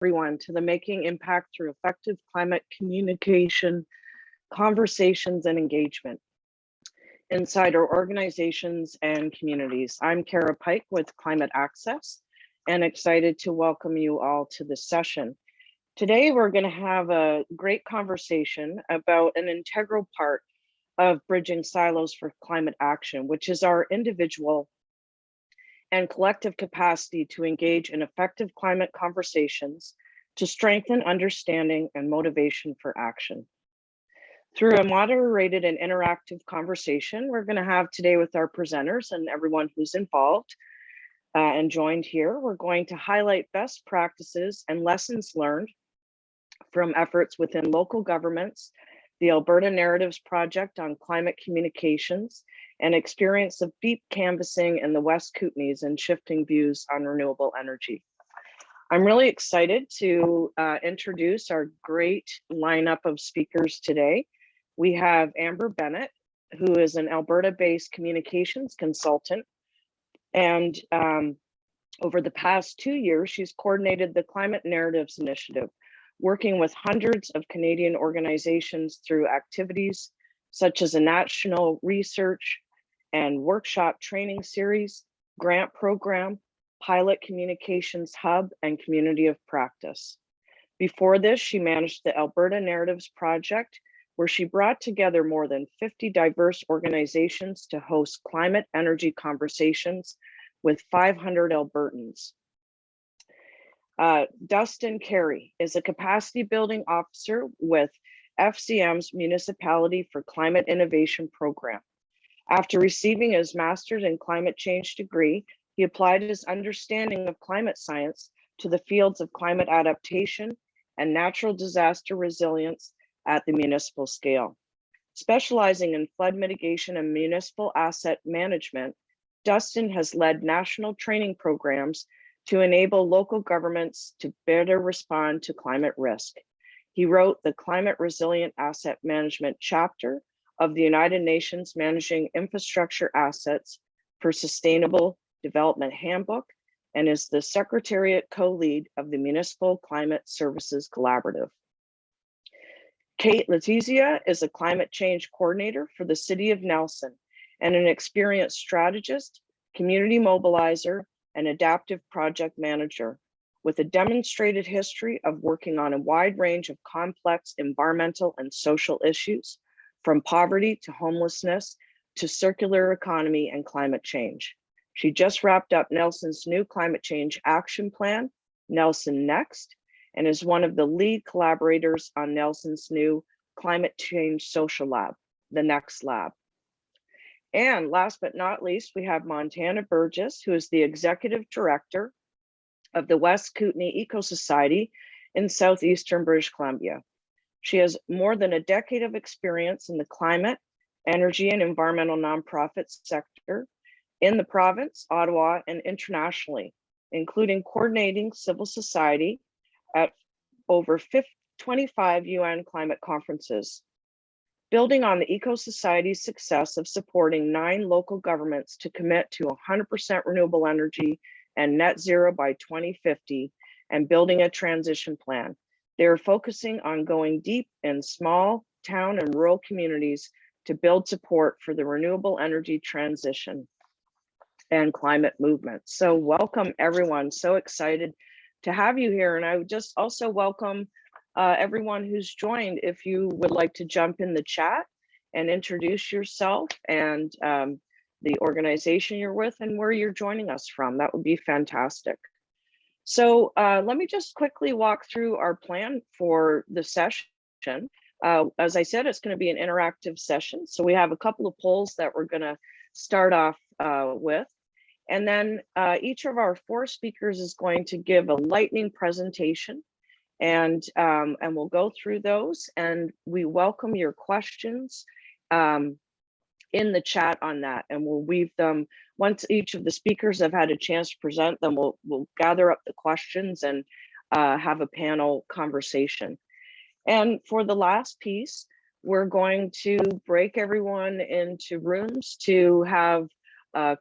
everyone to the Making Impact Through Effective Climate Communication, Conversations, and Engagement inside our organizations and communities. I'm Cara Pike with Climate Access and excited to welcome you all to this session. Today, we're going to have a great conversation about an integral part of bridging silos for climate action, which is our individual and collective capacity to engage in effective climate conversations to strengthen understanding and motivation for action. Through a moderated and interactive conversation, we're going to have today with our presenters and everyone who's involved and joined here, we're going to highlight best practices and lessons learned from efforts within local governments, the Alberta Narratives project on climate communications, and experience of deep canvassing in the West Kootenays and shifting views on renewable energy. I'm really excited to introduce our great lineup of speakers today. We have Amber Bennett, who is an Alberta-based communications consultant. And over the past 2 years, she's coordinated the Climate Narratives Initiative, working with hundreds of Canadian organizations through activities such as a national research and workshop training series, grant program, pilot communications hub, and community of practice. Before this, she managed the Alberta Narratives project, where she brought together more than 50 diverse organizations to host climate energy conversations with 500 Albertans. Dustin Carey is a capacity building officer with FCM's Municipality for Climate Innovation program. After receiving his master's in climate change degree, he applied his understanding of climate science to the fields of climate adaptation and natural disaster resilience at the municipal scale. Specializing in flood mitigation and municipal asset management, Dustin has led national training programs to enable local governments to better respond to climate risk. He wrote the Climate Resilient Asset Management chapter of the United Nations Managing Infrastructure Assets for Sustainable Development Handbook and is the Secretariat co-lead of the Municipal Climate Services Collaborative. Letizia is a climate change coordinator for the City of Nelson and an experienced strategist, community mobilizer, and adaptive project manager with a demonstrated history of working on a wide range of complex environmental and social issues, from poverty to homelessness to circular economy and climate change. She just wrapped up Nelson's new climate change action plan, Nelson Next, and is one of the lead collaborators on Nelson's new climate change social lab, the Next Lab. And last but not least, we have Montana Burgess, who is the executive director of the West Kootenays EcoSociety in southeastern British Columbia. She has more than a decade of experience in the climate, energy, and environmental nonprofit sector in the province, Ottawa, and internationally, including coordinating civil society at over 25 UN climate conferences. Building on the EcoSociety's success of supporting 9 local governments to commit to 100% renewable energy and net zero by 2050 and building a transition plan, they are focusing on going deep in small town and rural communities to build support for the renewable energy transition and climate movement. So welcome everyone, so excited to have you here. And I would just also welcome everyone who's joined. If you would like to jump in the chat and introduce yourself and the organization you're with and where you're joining us from, that would be fantastic. So let me just quickly walk through our plan for the session. As I said, it's going to be an interactive session. So we have a couple of polls that we're going to start off with. And then each of our 4 speakers is going to give a lightning presentation, and we'll go through those, and we welcome your questions in the chat on that, and we'll weave them. Once each of the speakers have had a chance to present them, we'll gather up the questions and have a panel conversation. And for the last piece, we're going to break everyone into rooms to have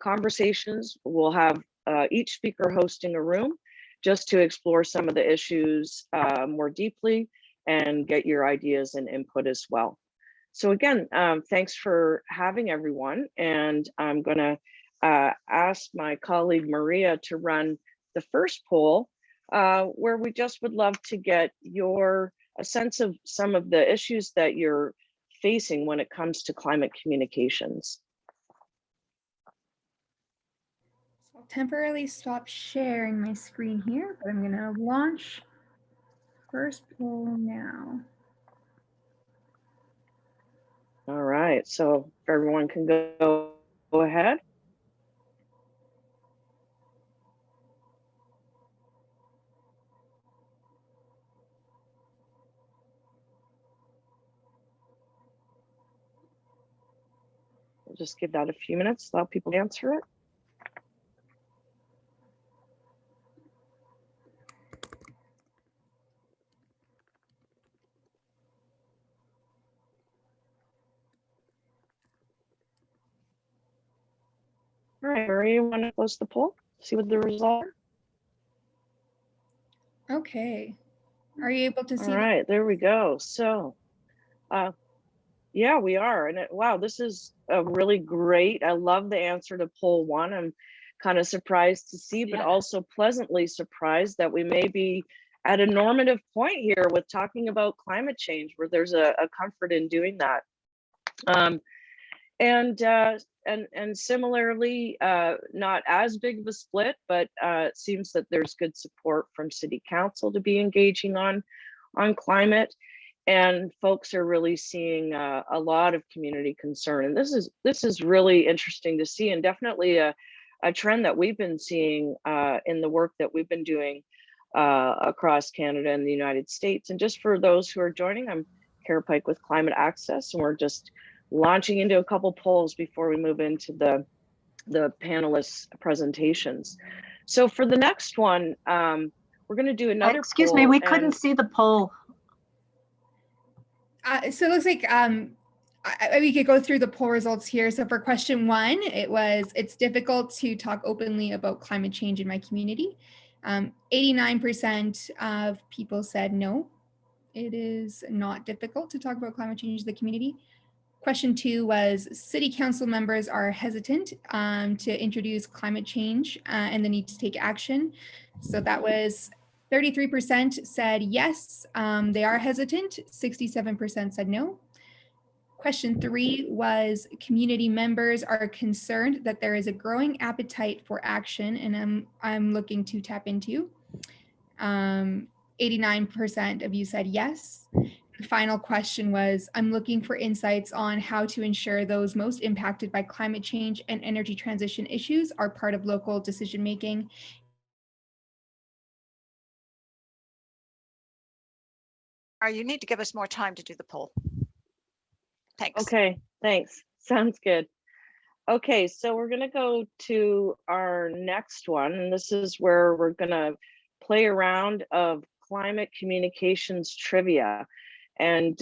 conversations. We'll have each speaker hosting a room just to explore some of the issues more deeply and get your ideas and input as well. So again, thanks for having everyone. And I'm gonna ask my colleague Maria to run the first poll, where we just would love to get a sense of some of the issues that you're facing when it comes to climate communications. So I'll temporarily stop sharing my screen here, but I'm gonna launch first poll now. All right, so if everyone can go ahead. We'll just give that a few minutes, allow people to answer it. All right, Maria, you want to close the poll? See what the results are? Okay. Are you able to see? All right, there we go. So, yeah, we are. And wow, this is a really great. I love the answer to poll 1. I'm kind of surprised to see, but also pleasantly surprised that we may be at a normative point here with talking about climate change, where there's a comfort in doing that. And similarly, not as big of a split, but it seems that there's good support from City Council to be engaging on climate, and folks are really seeing a lot of community concern. And this is really interesting to see, and definitely a trend that we've been seeing in the work that we've been doing across Canada and the United States. And just for those who are joining, I'm Cara Pike with Climate Access, and we're just launching into a couple polls before we move into the panelists' presentations. So for the next one, we're going to do another excuse poll. me, we couldn't see the poll. So it looks like we could go through the poll results here. So for question 1, it's difficult to talk openly about climate change in my community. 89% of people said no, it is not difficult to talk about climate change in the community. Question 2 was city council members are hesitant to introduce climate change and the need to take action. So that was 33% said yes, they are hesitant. 67% said no. Question 3 was community members are concerned that there is a growing appetite for action, and I'm looking to tap into. 89% of you said yes. The final question was, I'm looking for insights on how to ensure those most impacted by climate change and energy transition issues are part of local decision making. You need to give us more time to do the poll. Thanks. Okay, thanks. Sounds good. Okay, so we're going to go to our next one, and this is where we're going to play around of climate communications trivia and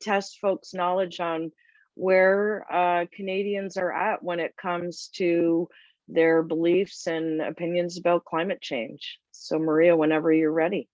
test folks' knowledge on where Canadians are at when it comes to their beliefs and opinions about climate change. So Maria, whenever you're ready.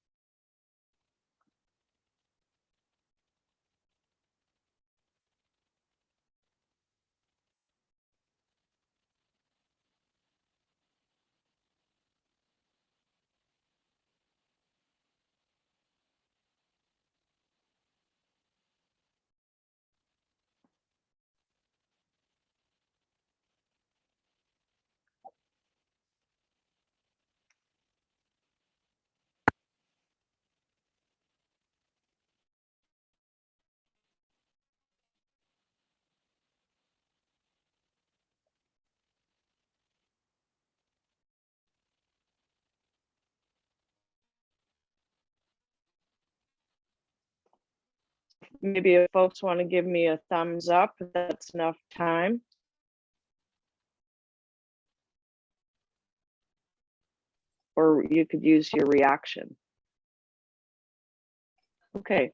Maybe if folks want to give me a thumbs up, if that's enough time. Or you could use your reaction. Okay,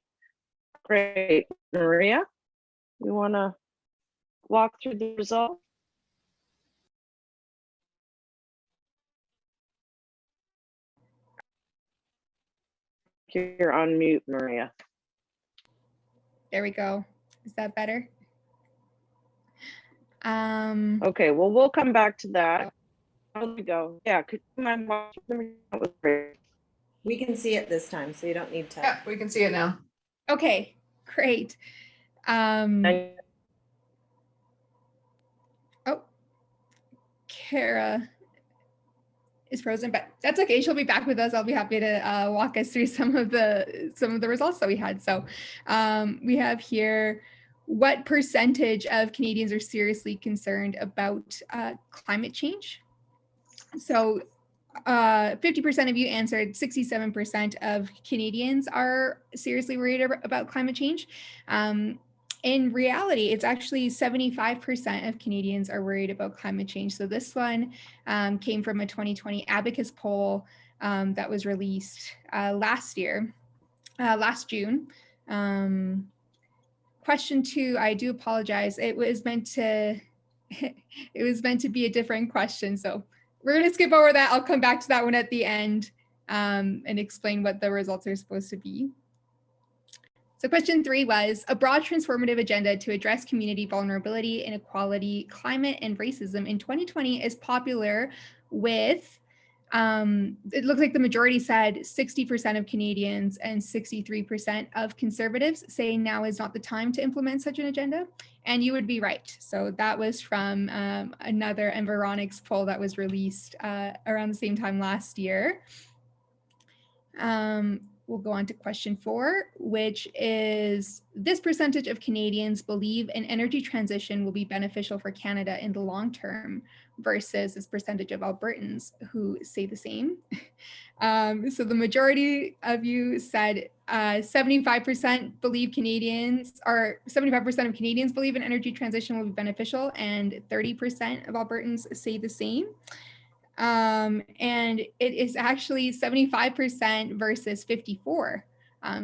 great. Maria, you want to walk through the result? you're on mute, Maria. There we go. Is that better? Okay, well, we'll come back to that. There we go. Yeah, could you mind watching them? That was great. We can see it this time, so you don't need to. Yeah, we can see it now. Okay, great. And Oh, Cara is frozen, but that's okay. She'll be back with us. I'll be happy to walk us through some of the results that we had. So we have here, what percentage of Canadians are seriously concerned about climate change? So 50% of you answered. 67% of Canadians are seriously worried about climate change. In reality, it's actually 75% of Canadians are worried about climate change. So this one came from a 2020 Abacus poll that was released last June. Question 2, I do apologize. It was meant to be a different question. So we're going to skip over that. I'll come back to that one at the end and explain what the results are supposed to be. So question 3 was, a broad transformative agenda to address community vulnerability, inequality, climate, and racism in 2020 is popular with, it looks like the majority said 60% of Canadians and 63% of conservatives say now is not the time to implement such an agenda. And you would be right. So that was from another Environics poll that was released around the same time last year. We'll go on to question 4, which is, this percentage of Canadians believe an energy transition will be beneficial for Canada in the long term versus this percentage of Albertans who say the same. So the majority of you said 75% believe Canadians, or 75% of Canadians believe an energy transition will be beneficial, and 30% of Albertans say the same. And it is actually 75% versus 54.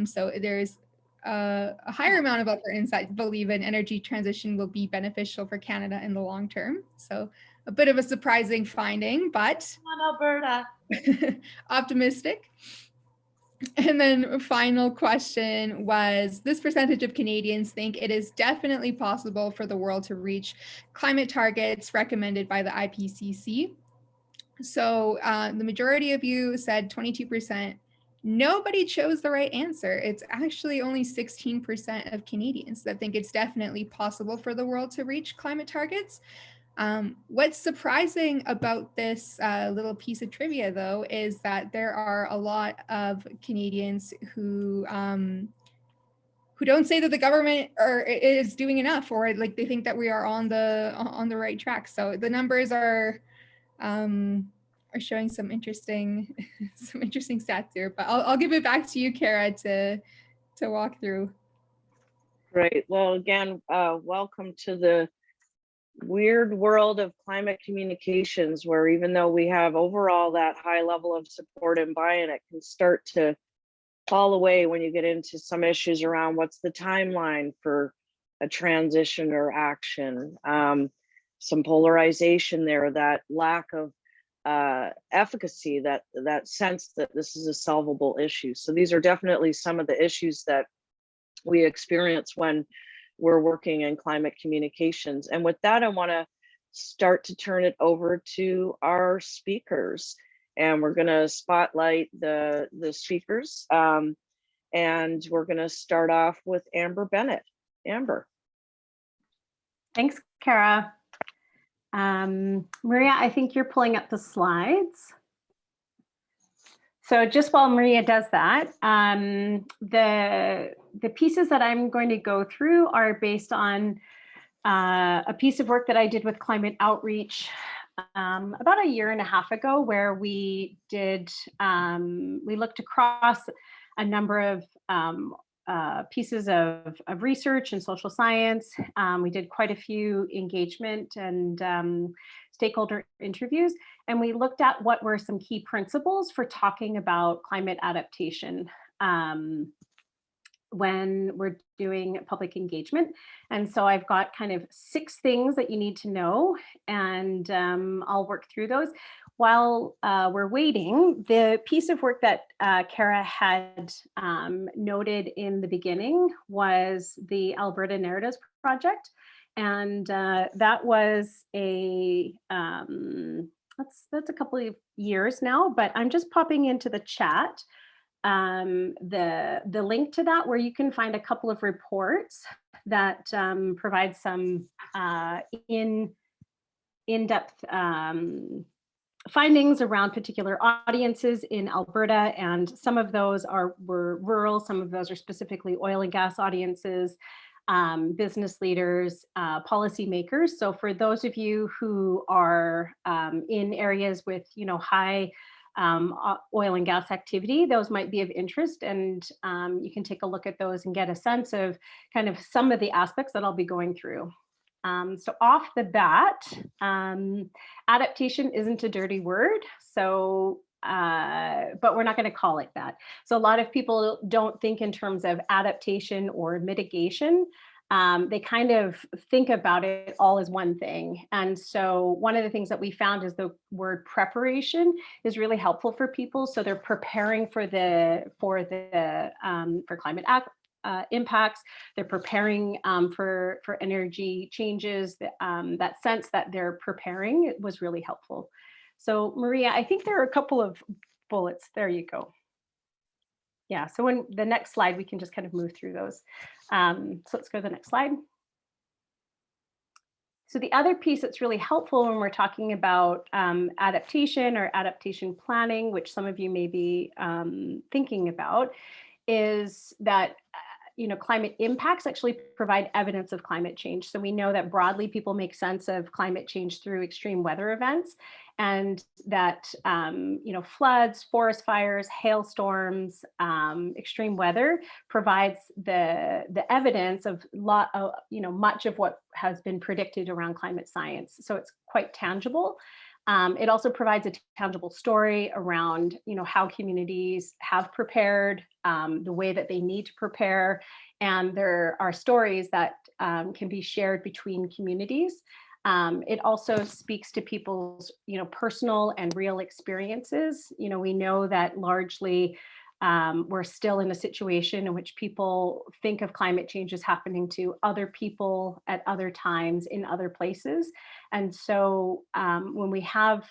So there's a higher amount of Albertans that believe an energy transition will be beneficial for Canada in the long term. So a bit of a surprising finding, but Come on, Alberta. optimistic. And then final question was, this percentage of Canadians think it is definitely possible for the world to reach climate targets recommended by the IPCC. So the majority of you said 22%. Nobody chose the right answer. It's actually only 16% of Canadians that think it's definitely possible for the world to reach climate targets. What's surprising about this little piece of trivia, though, is that there are a lot of Canadians who don't say that the government is doing enough, or like they think that we are on the right track. So the numbers are showing some interesting stats here. But I'll give it back to you, Cara, to walk through. great. Well, again, welcome to the weird world of climate communications, where even though we have overall that high level of support and buy-in, it can start to fall away when you get into some issues around what's the timeline for a transition or action. Some polarization there, that lack of efficacy, that sense that this is a solvable issue. So these are definitely some of the issues that we experience when we're working in climate communications. And with that, I want to start to turn it over to our speakers, and we're going to spotlight the speakers, and we're going to start off with Amber Bennett. Amber. Thanks, Cara. Maria, I think you're pulling up the slides. So just while Maria does that, the pieces that I'm going to go through are based on a piece of work that I did with Climate Outreach about a year and a half ago, where we looked across a number of pieces of research and social science. We did quite a few engagement and stakeholder interviews, and we looked at what were some key principles for talking about climate adaptation when we're doing public engagement. And so I've got kind of 6 things that you need to know, and I'll work through those. while we're waiting, the piece of work that Cara had noted in the beginning was the Alberta Narratives project. And that was that's a couple of years now, but I'm just popping into the chat the link to that, where you can find a couple of reports that provide some in-depth findings around particular audiences in Alberta, and some of those were rural, some of those are specifically oil and gas audiences, business leaders, policymakers. So for those of you who are in areas with, high oil and gas activity, those might be of interest, and you can take a look at those and get a sense of kind of some of the aspects that I'll be going through. So off the bat, adaptation isn't a dirty word, so but we're not going to call it that. So a lot of people don't think in terms of adaptation or mitigation. They kind of think about it all as one thing. And so one of the things that we found is the word preparation is really helpful for people. So they're preparing for climate impacts. They're preparing for energy changes. That sense that they're preparing was really helpful. So Maria, I think there are a couple of bullets. There you go. Yeah, so when the next slide, we can just kind of move through those. So let's go to the next slide. So the other piece that's really helpful when we're talking about adaptation or adaptation planning, which some of you may be thinking about, is that climate impacts actually provide evidence of climate change. So we know that broadly people make sense of climate change through extreme weather events, and that floods, forest fires, hailstorms, extreme weather provides the evidence of much of what has been predicted around climate science. So it's quite tangible. It also provides a tangible story around, how communities have prepared, the way that they need to prepare, and there are stories that can be shared between communities. It also speaks to people's, personal and real experiences. We know that largely we're still in a situation in which people think of climate change as happening to other people at other times in other places. And so when we have,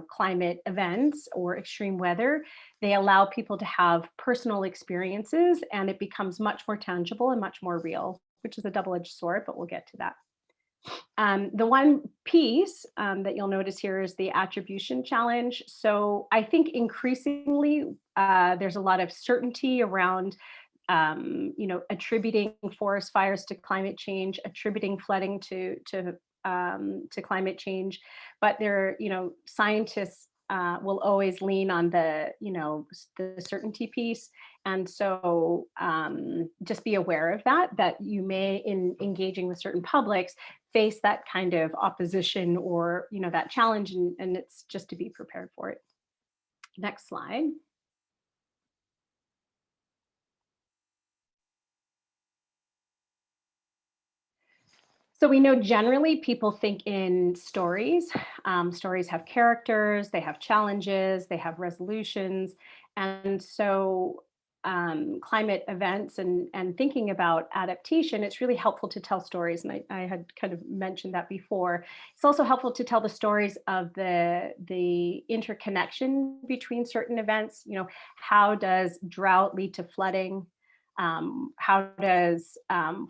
climate events or extreme weather, they allow people to have personal experiences, and it becomes much more tangible and much more real, which is a double-edged sword, but we'll get to that. The one piece that you'll notice here is the attribution challenge. So I think increasingly there's a lot of certainty around attributing forest fires to climate change, attributing flooding to climate change, but scientists will always lean on the certainty piece. And so just be aware of that you may, in engaging with certain publics, face that kind of opposition or, that challenge, and it's just to be prepared for it. Next slide. So we know generally people think in stories. Stories have characters, they have challenges, they have resolutions. And so climate events and thinking about adaptation, it's really helpful to tell stories. And I had kind of mentioned that before. It's also helpful to tell the stories of the interconnection between certain events. How does drought lead to flooding? How does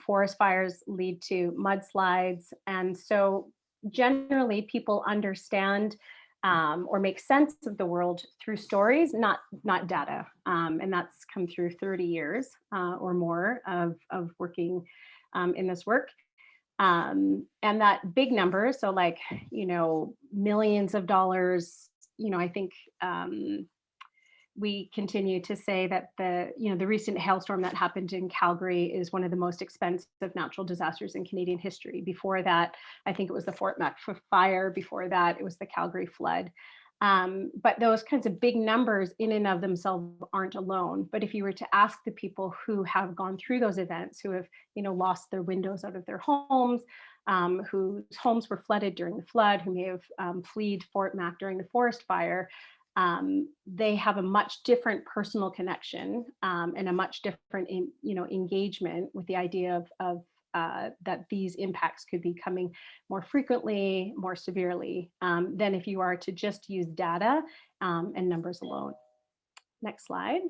forest fires lead to mudslides? And so generally people understand or make sense of the world through stories, not data. And that's come through 30 years or more of working in this work. And that big number, so like, millions of dollars, I think we continue to say that the recent hailstorm that happened in Calgary is one of the most expensive natural disasters in Canadian history. Before that, I think it was the Fort Mac fire. Before that, it was the Calgary flood. But those kinds of big numbers in and of themselves aren't alone. But if you were to ask the people who have gone through those events, who have lost their windows out of their homes, whose homes were flooded during the flood, who may have fled Fort Mac during the forest fire, they have a much different personal connection and a much different engagement with the idea of that these impacts could be coming more frequently, more severely than if you are to just use data and numbers alone. Next slide.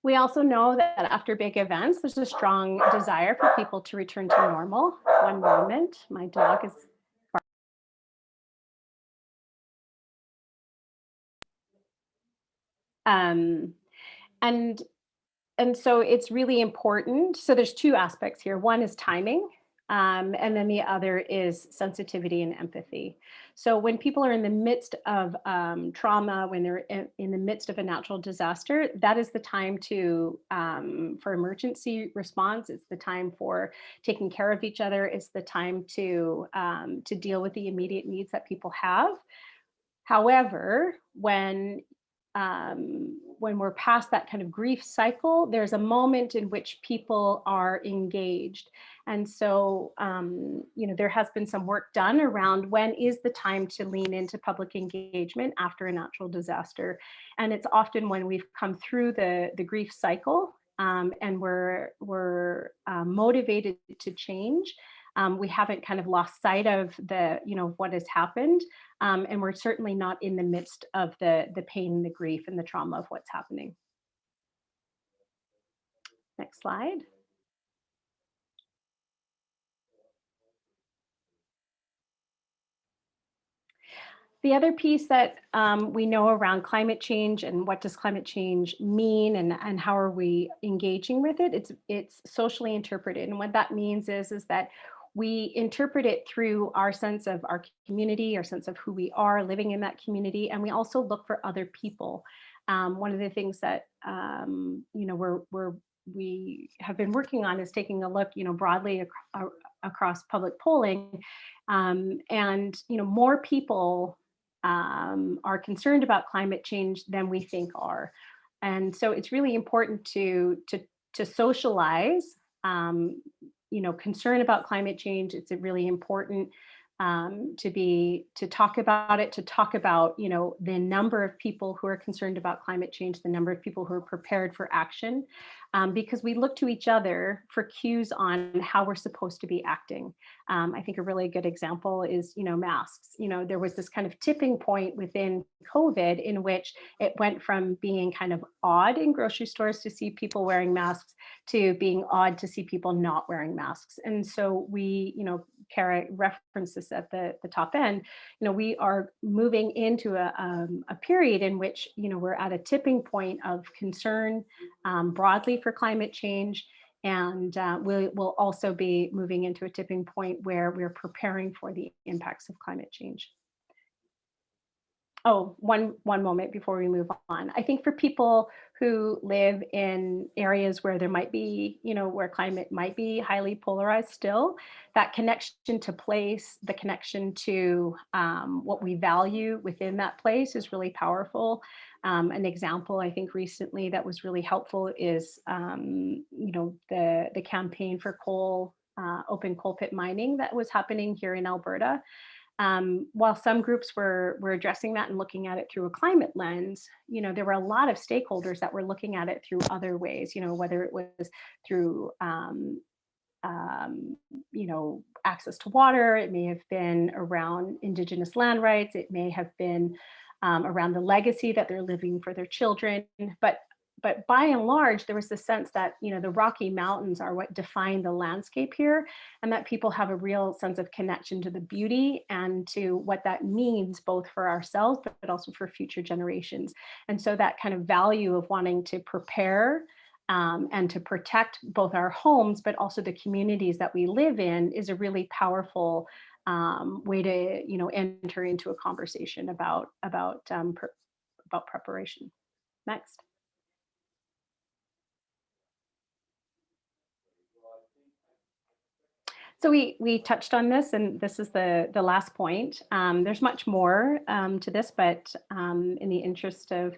We also know that after big events, there's a strong desire for people to return to normal. One moment, my dog is and so it's really important. So there's two aspects here. One is timing, and then the other is sensitivity and empathy. So when people are in the midst of trauma, when they're in the midst of a natural disaster, that is the time to for emergency response. It's the time for taking care of each other. It's the time to deal with the immediate needs that people have. However, when we're past that kind of grief cycle, there's a moment in which people are engaged. And so, there has been some work done around when is the time to lean into public engagement after a natural disaster. And it's often when we've come through the grief cycle and we're motivated to change. We haven't kind of lost sight of what has happened. And we're certainly not in the midst of the pain, the grief, and the trauma of what's happening. Next slide. The other piece that we know around climate change and what does climate change mean and how are we engaging with it, it's socially interpreted. And what that means is that we interpret it through our sense of our community, our sense of who we are living in that community, and we also look for other people. One of the things that we have been working on is taking a look, broadly across public polling, and more people are concerned about climate change than we think are, and so it's really important to socialize. Concern about climate change. It's really important to talk about it, to talk about, the number of people who are concerned about climate change, the number of people who are prepared for action, because we look to each other for cues on how we're supposed to be acting. I think a really good example is, masks. There was this kind of tipping point within COVID in which it went from being kind of odd in grocery stores to see people wearing masks to being odd to see people not wearing masks. And so we, Cara referenced this at the top end, we are moving into a period in which, we're at a tipping point of concern broadly for climate change. And we'll also be moving into a tipping point where we're preparing for the impacts of climate change. Oh, one moment before we move on. I think for people who live in areas where there might be, where climate might be highly polarized still, that connection to place, the connection to what we value within that place is really powerful. An example I think recently that was really helpful is, the campaign for open coal pit mining that was happening here in Alberta. While some groups were addressing that and looking at it through a climate lens, there were a lot of stakeholders that were looking at it through other ways, whether it was through, access to water, it may have been around Indigenous land rights, it may have been around the legacy that they're living for their children. But by and large, there was the sense that, the Rocky Mountains are what define the landscape here, and that people have a real sense of connection to the beauty and to what that means both for ourselves, but also for future generations. And so that kind of value of wanting to prepare and to protect both our homes, but also the communities that we live in is a really powerful way to, enter into a conversation about preparation. Next. So we touched on this, and this is the last point. There's much more to this, but in the interest of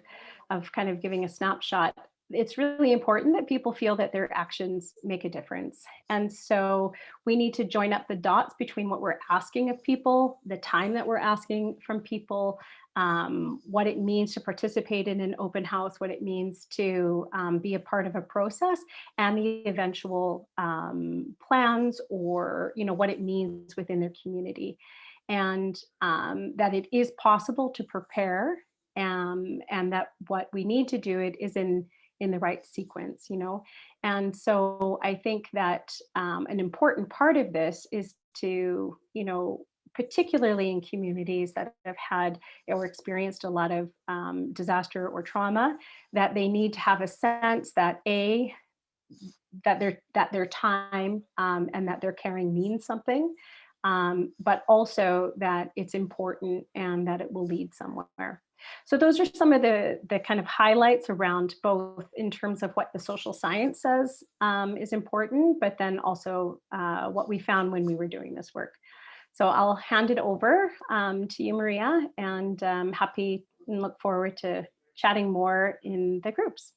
kind of giving a snapshot, it's really important that people feel that their actions make a difference. And so we need to join up the dots between what we're asking of people, the time that we're asking from people, what it means to participate in an open house, what it means to be a part of a process, and the eventual plans, or what it means within their community. And that it is possible to prepare, and that what we need to do it is in the right sequence. And so I think that an important part of this is to, particularly in communities that have had or experienced a lot of disaster or trauma, that they need to have a sense that that their time and that their caring means something, but also that it's important and that it will lead somewhere. So those are some of the kind of highlights around, both in terms of what the social science says is important, but then also what we found when we were doing this work. So I'll hand it over to you, Maria, and happy and look forward to chatting more in the groups.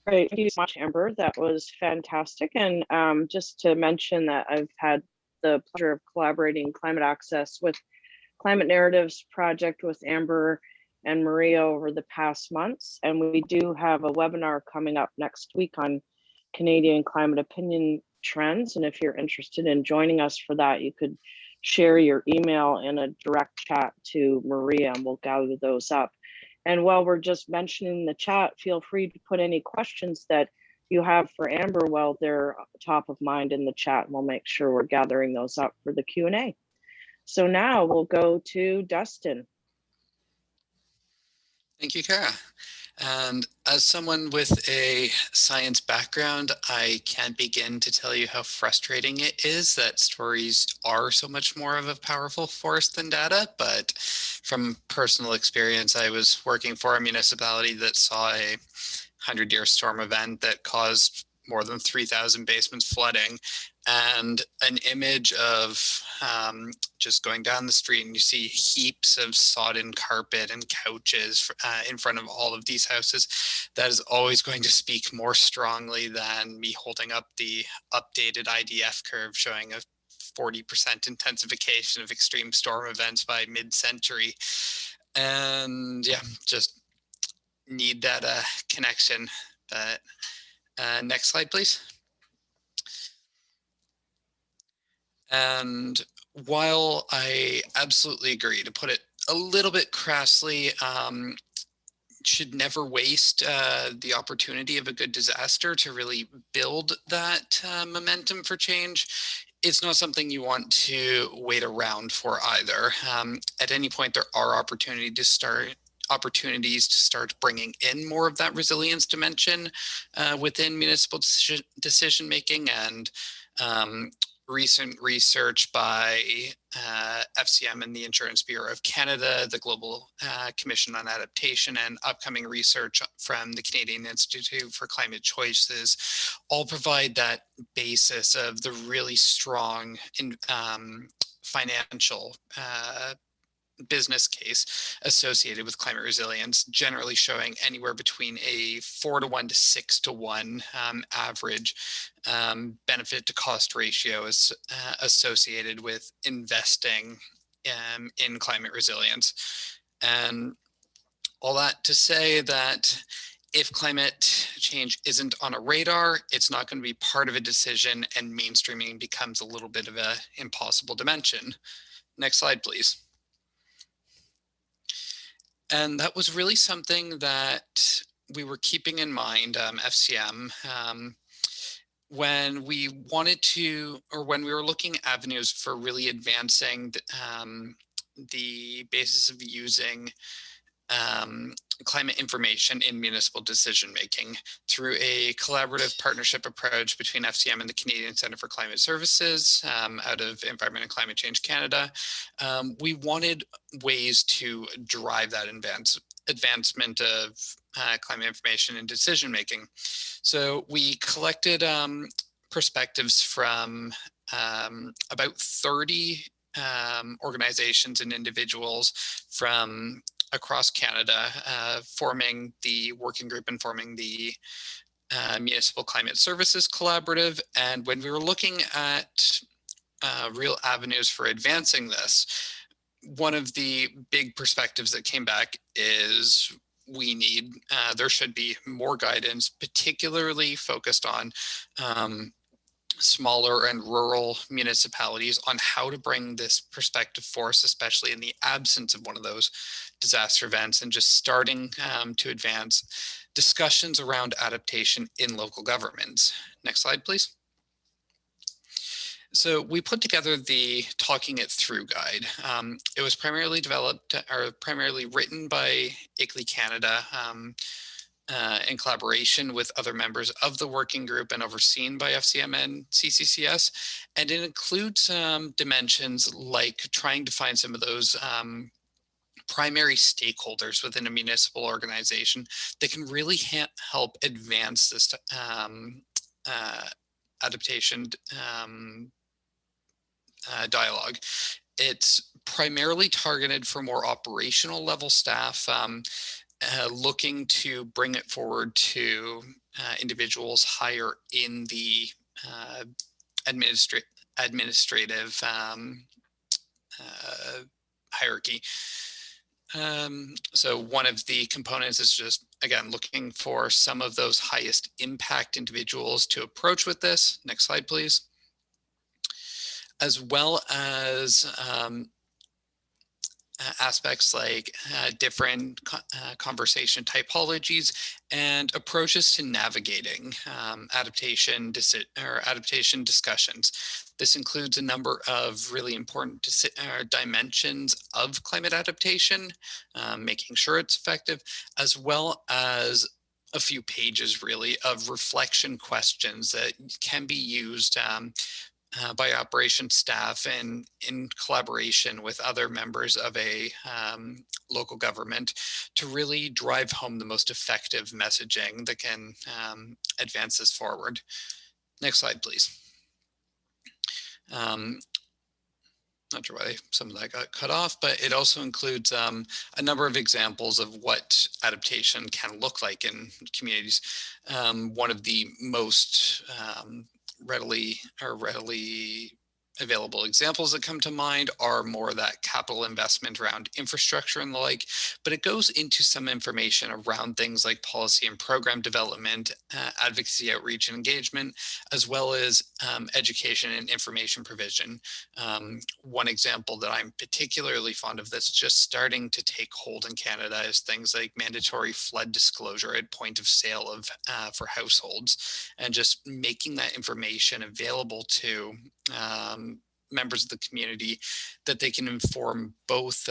Great, thank you so much, Amber. That was fantastic. And just to mention that I've had the pleasure of collaborating climate access with Climate Narratives project with Amber and Maria over the past months. And we do have a webinar coming up next week on Canadian climate opinion trends. And if you're interested in joining us for that, you could share your email in a direct chat to Maria and we'll gather those up. And while we're just mentioning the chat, feel free to put any questions that you have for Amber while they're top of mind in the chat, and we'll make sure we're gathering those up for the Q&A. So now we'll go to Dustin. Thank you, Cara. And as someone with a science background, I can't begin to tell you how frustrating it is that stories are so much more of a powerful force than data. But from personal experience, I was working for a municipality that saw a 100-year storm event that caused more than 3,000 basements flooding, and an image of just going down the street and you see heaps of sodden carpet and couches in front of all of these houses. That is always going to speak more strongly than me holding up the updated IDF curve showing a 40% intensification of extreme storm events by mid-century. And yeah, just need that connection. But next slide, please. And while I absolutely agree, to put it a little bit crassly, should never waste the opportunity of a good disaster to really build that momentum for change, it's not something you want to wait around for either. At any point, there are opportunities to start bringing in more of that resilience dimension within municipal decision making, and recent research by FCM and the Insurance Bureau of Canada, the Global Commission on Adaptation, and upcoming research from the Canadian Institute for Climate Choices all provide that basis of the really strong financial business case associated with climate resilience, generally showing anywhere between a 4-to-1 to 6-to-1 average benefit to cost ratio is associated with investing in climate resilience. And all that to say that if climate change isn't on a radar, it's not going to be part of a decision, and mainstreaming becomes a little bit of an impossible dimension. Next slide, please. And that was really something that we were keeping in mind, FCM, when we wanted to, or when we were looking at avenues for really advancing the basis of using climate information in municipal decision making through a collaborative partnership approach between FCM and the Canadian Centre for Climate Services out of Environment and Climate Change Canada. We wanted ways to drive that advancement of climate information in decision making. So we collected perspectives from about 30 organizations and individuals from across Canada, forming the working group and forming the Municipal Climate Services Collaborative. And when we were looking at real avenues for advancing this, one of the big perspectives that came back is there should be more guidance, particularly focused on smaller and rural municipalities, on how to bring this perspective forth, especially in the absence of one of those disaster events, and just starting to advance discussions around adaptation in local governments. Next slide, please. So we put together the Talking It Through guide. It was primarily developed or primarily written by ICLEI Canada in collaboration with other members of the working group and overseen by FCM and CCCS. And it includes dimensions like trying to find some of those primary stakeholders within a municipal organization that can really help advance this adaptation dialogue. It's primarily targeted for more operational level staff, looking to bring it forward to individuals higher in the administrative hierarchy. So one of the components is just, again, looking for some of those highest impact individuals to approach with this. Next slide, please. As well as aspects like different conversation typologies and approaches to navigating adaptation discussions. This includes a number of really important dimensions of climate adaptation, making sure it's effective, as well as a few pages really of reflection questions that can be used by operations staff and in collaboration with other members of a local government to really drive home the most effective messaging that can advance this forward. Next slide, please. Not sure why some of that got cut off, but it also includes a number of examples of what adaptation can look like in communities. One of the most readily available examples that come to mind are more that capital investment around infrastructure and the like, but it goes into some information around things like policy and program development, advocacy, outreach, and engagement, as well as education and information provision. One example that I'm particularly fond of that's just starting to take hold in Canada is things like mandatory flood disclosure at point of sale of for households, and just making that information available to members of the community that they can inform both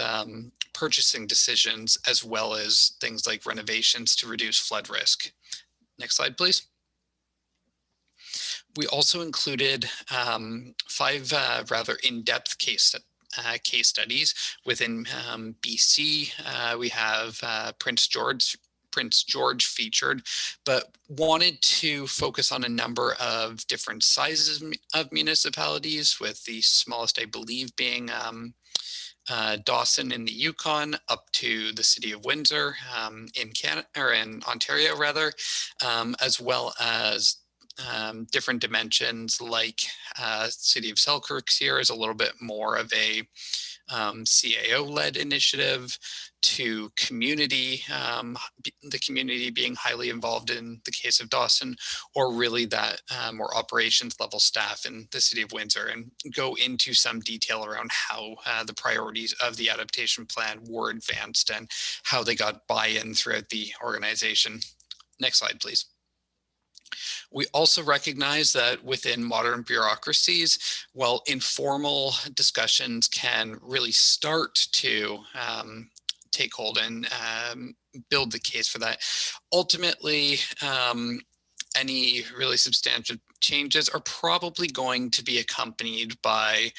purchasing decisions as well as things like renovations to reduce flood risk. Next slide, please. We also included 5 rather in-depth case studies within BC. We have Prince George featured, but wanted to focus on a number of different sizes of municipalities, with the smallest, I believe, being Dawson in the Yukon, up to the city of Windsor in Canada, or in Ontario rather, as well as different dimensions like city of Selkirk here is a little bit more of a CAO-led initiative, to community, the community being highly involved in the case of Dawson, or really that more operations level staff in the city of Windsor, and go into some detail around how the priorities of the adaptation plan were advanced and how they got buy-in throughout the organization. Next slide, please. We also recognize that within modern bureaucracies, while informal discussions can really start to take hold and build the case for that, ultimately, any really substantial changes are probably going to be accompanied by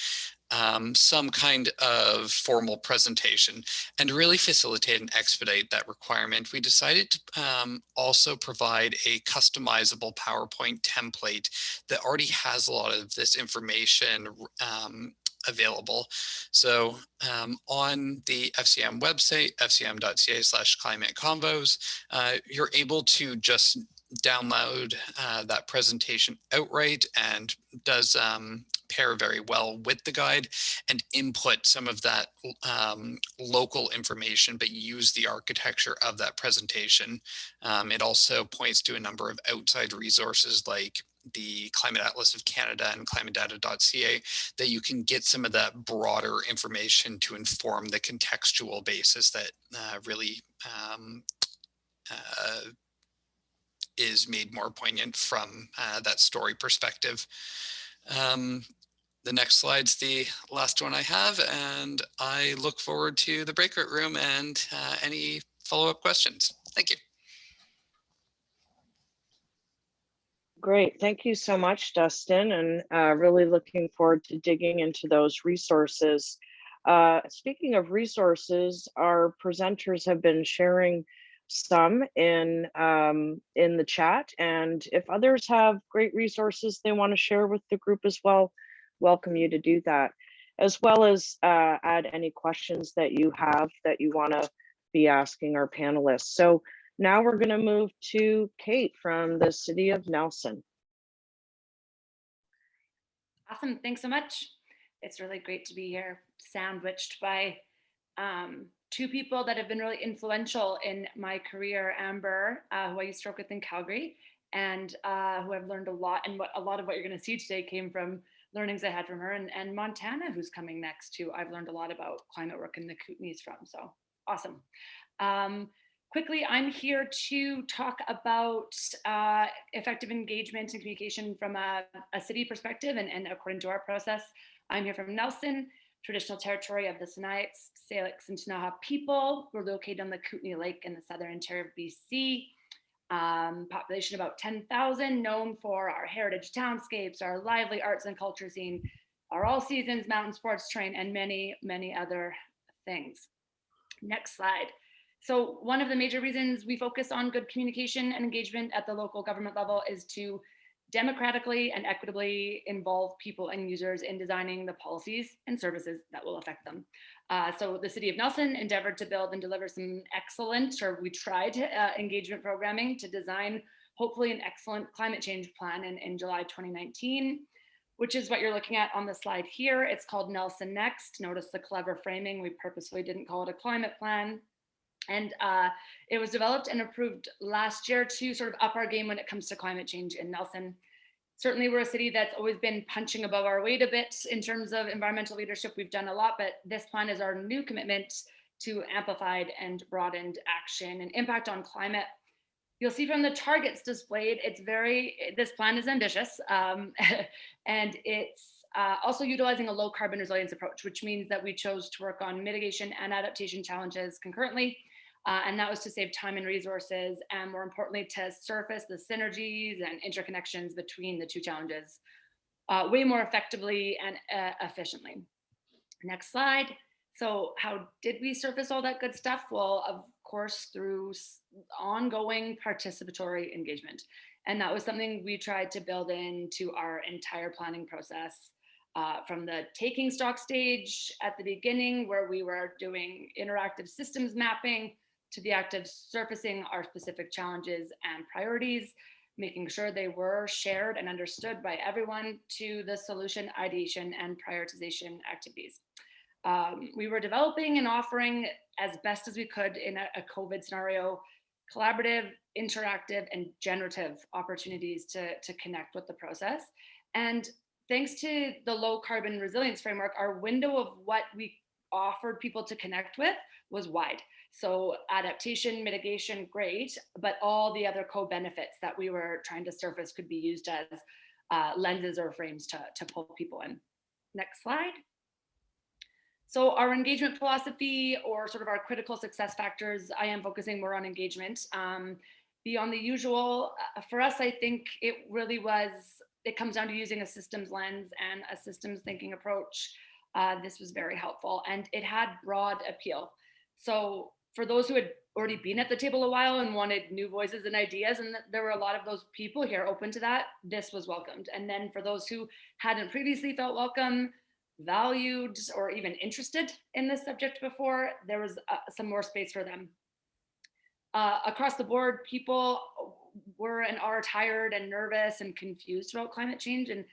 some kind of formal presentation. And to really facilitate and expedite that requirement, we decided to also provide a customizable PowerPoint template that already has a lot of this information available. So on the FCM website, fcm.ca/climate convos, you're able to just download that presentation outright, and does pair very well with the guide, and input some of that local information, but use the architecture of that presentation. It also points to a number of outside resources like the Climate Atlas of Canada and climatedata.ca, that you can get some of that broader information to inform the contextual basis that really is made more poignant from that story perspective. The next slide's the last one I have, and I look forward to the breakout room and any follow-up questions. Thank you. Great. Thank you so much, Dustin, and really looking forward to digging into those resources. Speaking of resources, our presenters have been sharing some in the chat, and if others have great resources they want to share with the group as well, welcome you to do that, as well as add any questions that you have that you want to be asking our panelists. So now we're going to move to Kate from the City of Nelson. Awesome, thanks so much. It's really great to be here, sandwiched by two people that have been really influential in my career, Amber, who I used to work with in Calgary, and who I've learned a lot, and a lot of what you're going to see today came from learnings I had from her, and Montana, who's coming next, who I've learned a lot about climate work in the Kootenays from, so awesome. Quickly, I'm here to talk about effective engagement and communication from a city perspective, and according to our process. I'm here from Nelson, traditional territory of the Sinixt, Salix, and Ktunaxa people. We're located on the Kootenay Lake in the southern interior of BC. Population about 10,000, known for our heritage townscapes, our lively arts and culture scene, our all seasons mountain sports terrain, and many, many other things. Next slide. So one of the major reasons we focus on good communication and engagement at the local government level is to democratically and equitably involve people and users in designing the policies and services that will affect them. So the City of Nelson endeavored to build and deliver some excellent, or we tried, engagement programming to design hopefully an excellent climate change plan in July 2019, which is what you're looking at on the slide here. It's called Nelson Next. Notice the clever framing. We purposefully didn't call it a climate plan. And it was developed and approved last year to sort of up our game when it comes to climate change in Nelson. Certainly we're a city that's always been punching above our weight a bit in terms of environmental leadership. We've done a lot, but this plan is our new commitment to amplified and broadened action and impact on climate. You'll see from the targets displayed, this plan is ambitious, and it's also utilizing a low carbon resilience approach, which means that we chose to work on mitigation and adaptation challenges concurrently. And that was to save time and resources, and more importantly, to surface the synergies and interconnections between the two challenges way more effectively and efficiently. Next slide. So how did we surface all that good stuff? Well, of course, through ongoing participatory engagement. And that was something we tried to build into our entire planning process. From the taking stock stage at the beginning, where we were doing interactive systems mapping, to the act of surfacing our specific challenges and priorities, making sure they were shared and understood by everyone, to the solution ideation and prioritization activities. We were developing and offering as best as we could in a COVID scenario, collaborative, interactive, and generative opportunities to connect with the process. And thanks to the low carbon resilience framework, our window of what we offered people to connect with was wide. So adaptation, mitigation, great, but all the other co-benefits that we were trying to surface could be used as lenses or frames to pull people in. Next slide. So our engagement philosophy, or sort of our critical success factors, I am focusing more on engagement. Beyond the usual, for us, I think it comes down to using a systems lens and a systems thinking approach. This was very helpful, and it had broad appeal. So for those who had already been at the table a while and wanted new voices and ideas, and there were a lot of those people here open to that, this was welcomed. And then for those who hadn't previously felt welcome, valued or even interested in this subject before, there was some more space for them. Across the board, people were and are tired and nervous and confused about climate change. And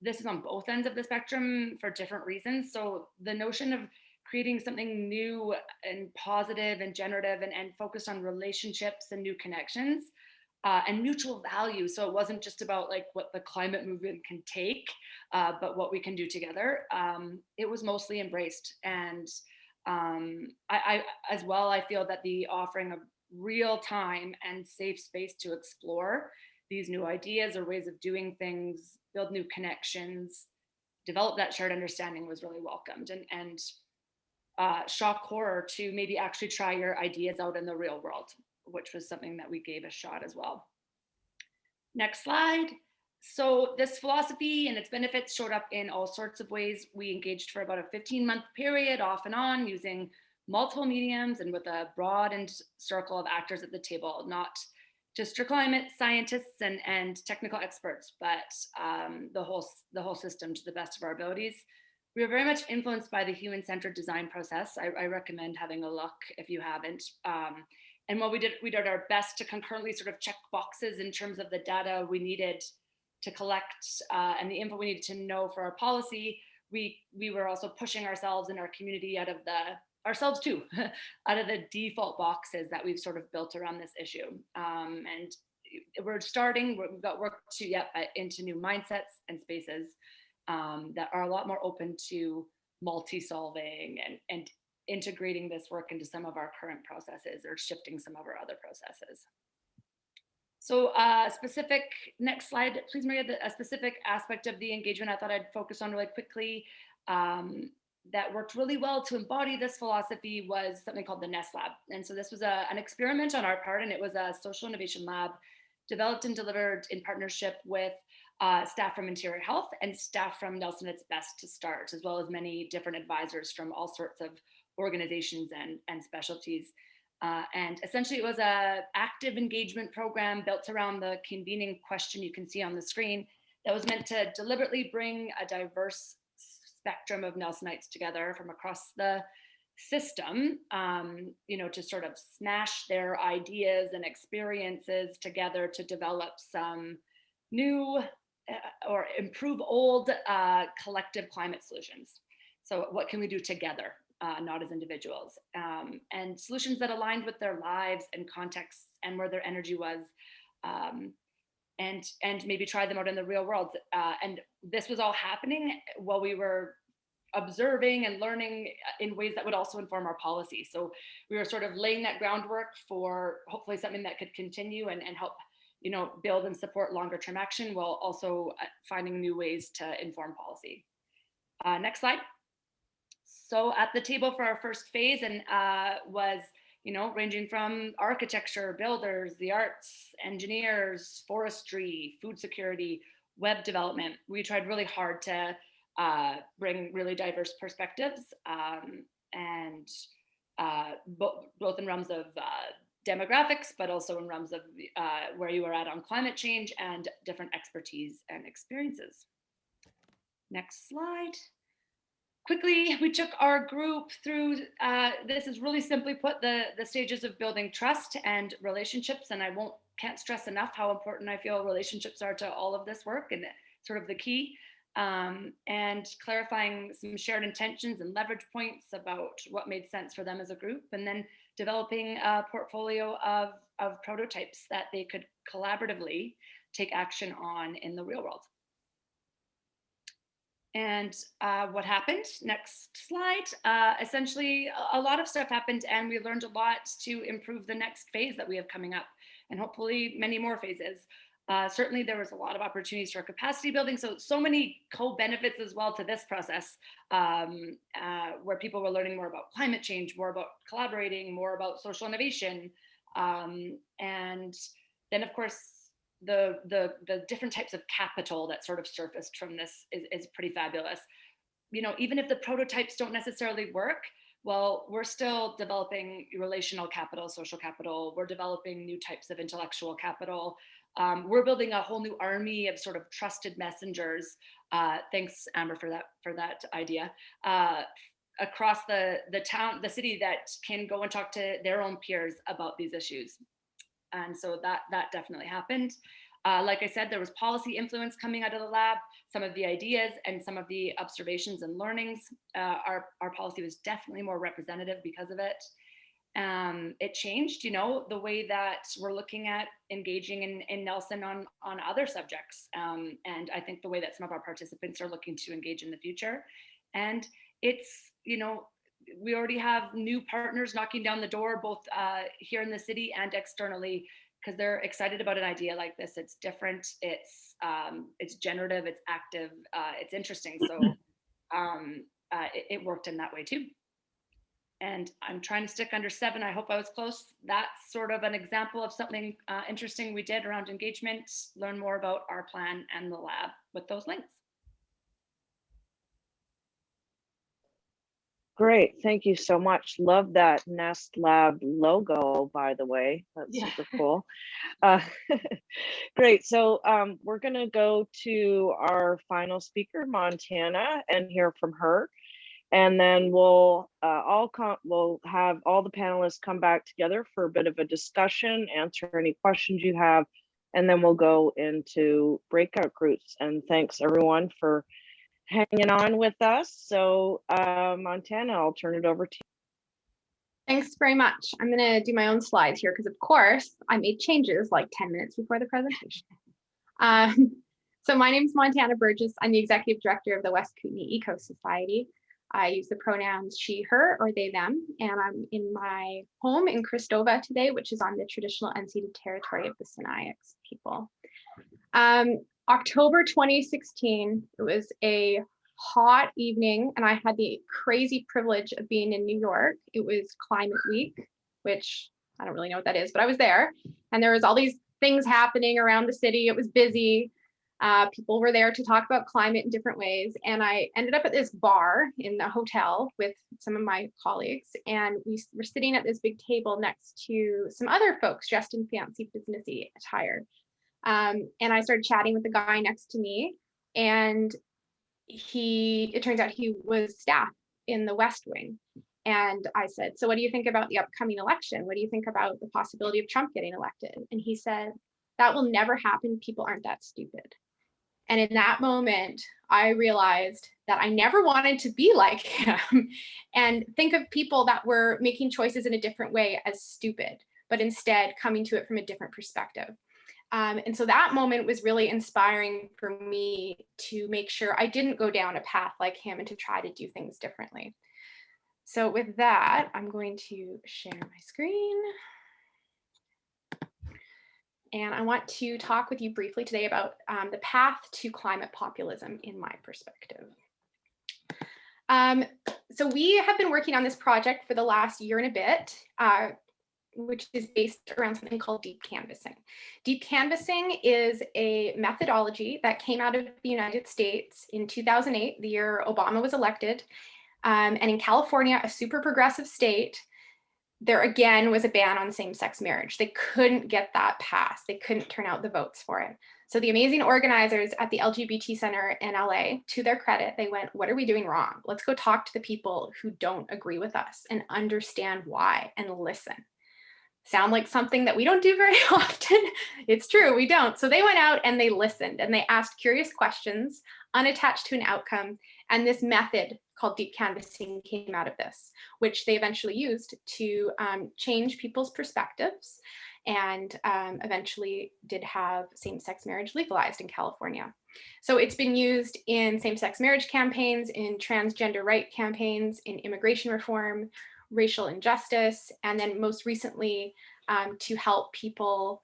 this is on both ends of the spectrum for different reasons. So the notion of creating something new and positive and generative and focused on relationships and new connections and mutual value. So it wasn't just about like what the climate movement can take, but what we can do together. It was mostly embraced. And I as well, I feel that the offering of real time and safe space to explore these new ideas or ways of doing things, build new connections, develop that shared understanding was really welcomed. And shock horror to maybe actually try your ideas out in the real world, which was something that we gave a shot as well. Next slide. So this philosophy and its benefits showed up in all sorts of ways. We engaged for about a 15-month period off and on using multiple mediums and with a broad circle of actors at the table, not just your climate scientists and technical experts, but the whole system to the best of our abilities. We were very much influenced by the human-centered design process. I recommend having a look if you haven't. And what we did our best to concurrently sort of check boxes in terms of the data we needed to collect and the info we needed to know for our policy. We were also pushing ourselves and our community out of the default boxes that we've sort of built around this issue. And we've got work to get into new mindsets and spaces that are a lot more open to multi-solving and integrating this work into some of our current processes or shifting some of our other processes. So next slide, please, Maria, a specific aspect of the engagement I thought I'd focus on really quickly that worked really well to embody this philosophy was something called the Nest Lab. And so this was an experiment on our part, and it was a social innovation lab developed and delivered in partnership with staff from Interior Health and staff from Nelson It's Best to Start, as well as many different advisors from all sorts of organizations and specialties. And essentially it was an active engagement program built around the convening question you can see on the screen that was meant to deliberately bring a diverse spectrum of Nelsonites together from across the system, to sort of smash their ideas and experiences together to develop some new or improve old collective climate solutions. So what can we do together, not as individuals? And solutions that aligned with their lives and contexts and where their energy was, and maybe try them out in the real world. And this was all happening while we were observing and learning in ways that would also inform our policy. So we were sort of laying that groundwork for hopefully something that could continue and help build and support longer term action while also finding new ways to inform policy. Next slide. So at the table for our first phase and was ranging from architecture, builders, the arts, engineers, forestry, food security, web development. We tried really hard to bring really diverse perspectives and both in realms of demographics, but also in realms of where you are at on climate change and different expertise and experiences. Next slide. Quickly, we took our group through, this is really simply put, the stages of building trust and relationships. And I can't stress enough how important I feel relationships are to all of this work and sort of the key. And clarifying some shared intentions and leverage points about what made sense for them as a group. And then developing a portfolio of prototypes that they could collaboratively take action on in the real world. And what happened? Next slide. Essentially, a lot of stuff happened and we learned a lot to improve the next phase that we have coming up and hopefully many more phases. Certainly there was a lot of opportunities for capacity building. So many co-benefits as well to this process where people were learning more about climate change, more about collaborating, more about social innovation. And then of course, the different types of capital that sort of surfaced from this is pretty fabulous. Even if the prototypes don't necessarily work, well, we're still developing relational capital, social capital. We're developing new types of intellectual capital. We're building a whole new army of sort of trusted messengers Thanks, Amber, for that idea. Across the town, the city, that can go and talk to their own peers about these issues. And so that definitely happened. Like I said, there was policy influence coming out of the lab, some of the ideas and some of the observations and learnings. Our policy was definitely more representative because of it. It changed, the way that we're looking at engaging in Nelson on other subjects. And I think the way that some of our participants are looking to engage in the future. And it's, we already have new partners knocking down the door, both here in the city and externally, because they're excited about an idea like this. It's different, it's generative, it's active, it's interesting. So it worked in that way too. And I'm trying to stick under 7. I hope I was close. That's sort of an example of something interesting we did around engagement. Learn more about our plan and the lab with those links. Great, thank you so much. Love that Nest Lab logo, by the way. That's super cool. Great, so we're gonna go to our final speaker, Montana, and hear from her. And then we'll have all the panelists come back together for a bit of a discussion, answer any questions you have, and then we'll go into breakout groups. And thanks everyone for hanging on with us. So Montana, I'll turn it over to you. Thanks very much. I'm going to do my own slides here because, of course, I made changes like 10 minutes before the presentation. So my name is Montana Burgess. I'm the executive director of the West Kootenay EcoSociety. I use the pronouns she, her, or they, them, and I'm in my home in Cristova today, which is on the traditional unceded territory of the Sinixt people. October 2016, it was a hot evening, and I had the crazy privilege of being in New York. It was Climate Week, which I don't really know what that is, but I was there, and there was all these things happening around the city. It was busy. People were there to talk about climate in different ways. And I ended up at this bar in the hotel with some of my colleagues. And we were sitting at this big table next to some other folks dressed in fancy businessy attire. And I started chatting with the guy next to me. And it turns out he was staff in the West Wing. And I said, so what do you think about the upcoming election? What do you think about the possibility of Trump getting elected? And he said, that will never happen. People aren't that stupid. And in that moment, I realized that I never wanted to be like him and think of people that were making choices in a different way as stupid, but instead coming to it from a different perspective. And so that moment was really inspiring for me to make sure I didn't go down a path like him and to try to do things differently. So with that, I'm going to share my screen. And I want to talk with you briefly today about the path to climate populism in my perspective. So we have been working on this project for the last year and a bit, which is based around something called deep canvassing. Deep canvassing is a methodology that came out of the United States in 2008, the year Obama was elected. And in California, a super progressive state, there again was a ban on same-sex marriage. They couldn't get that passed. They couldn't turn out the votes for it. So the amazing organizers at the LGBT Center in LA, to their credit, they went, what are we doing wrong? Let's go talk to the people who don't agree with us and understand why and listen. Sound like something that we don't do very often? It's true, we don't. So they went out and they listened and they asked curious questions unattached to an outcome. And this method called deep canvassing came out of this, which they eventually used to change people's perspectives and eventually did have same-sex marriage legalized in California. So it's been used in same-sex marriage campaigns, in transgender right campaigns, in immigration reform, racial injustice, and then most recently to help people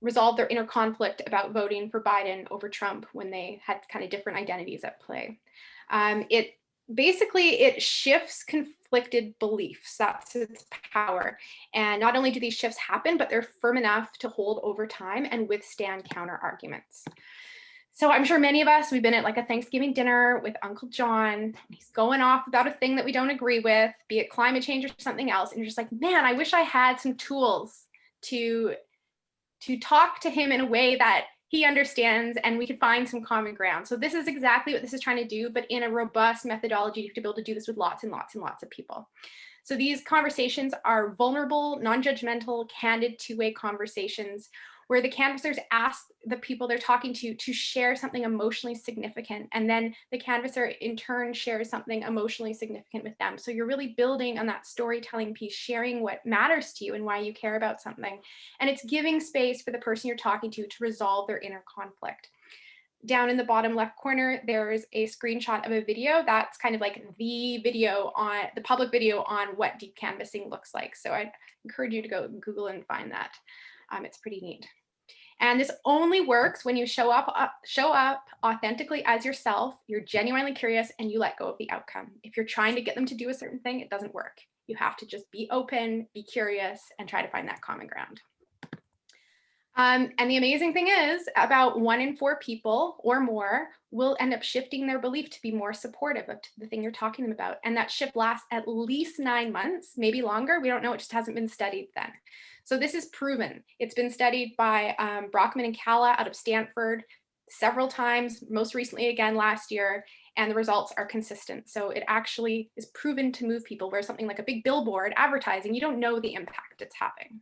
resolve their inner conflict about voting for Biden over Trump when they had kind of different identities at play. It shifts conflicted beliefs. That's its power. And not only do these shifts happen, but they're firm enough to hold over time and withstand counter arguments. So I'm sure many of us, we've been at like a Thanksgiving dinner with Uncle John, and he's going off about a thing that we don't agree with, be it climate change or something else. And you're just like, man, I wish I had some tools to talk to him in a way that he understands, and we could find some common ground. So this is exactly what this is trying to do, but in a robust methodology to be able to do this with lots and lots and lots of people. So these conversations are vulnerable, non-judgmental, candid, two-way conversations where the canvassers ask the people they're talking to share something emotionally significant. And then the canvasser in turn shares something emotionally significant with them. So you're really building on that storytelling piece, sharing what matters to you and why you care about something. And it's giving space for the person you're talking to resolve their inner conflict. Down in the bottom left corner, there's a screenshot of a video that's kind of like the video on the public video on what deep canvassing looks like. So I'd encourage you to go Google and find that. It's pretty neat. And this only works when you show up authentically as yourself, you're genuinely curious, and you let go of the outcome. If you're trying to get them to do a certain thing, it doesn't work. You have to just be open, be curious, and try to find that common ground. And the amazing thing is about 1 in 4 people or more will end up shifting their belief to be more supportive of the thing you're talking to them about. And that shift lasts at least 9 months, maybe longer. We don't know, it just hasn't been studied then. So this is proven. It's been studied by Brockman and Cara out of Stanford several times, most recently again last year, and the results are consistent. So it actually is proven to move people, where something like a big billboard advertising, you don't know the impact it's having.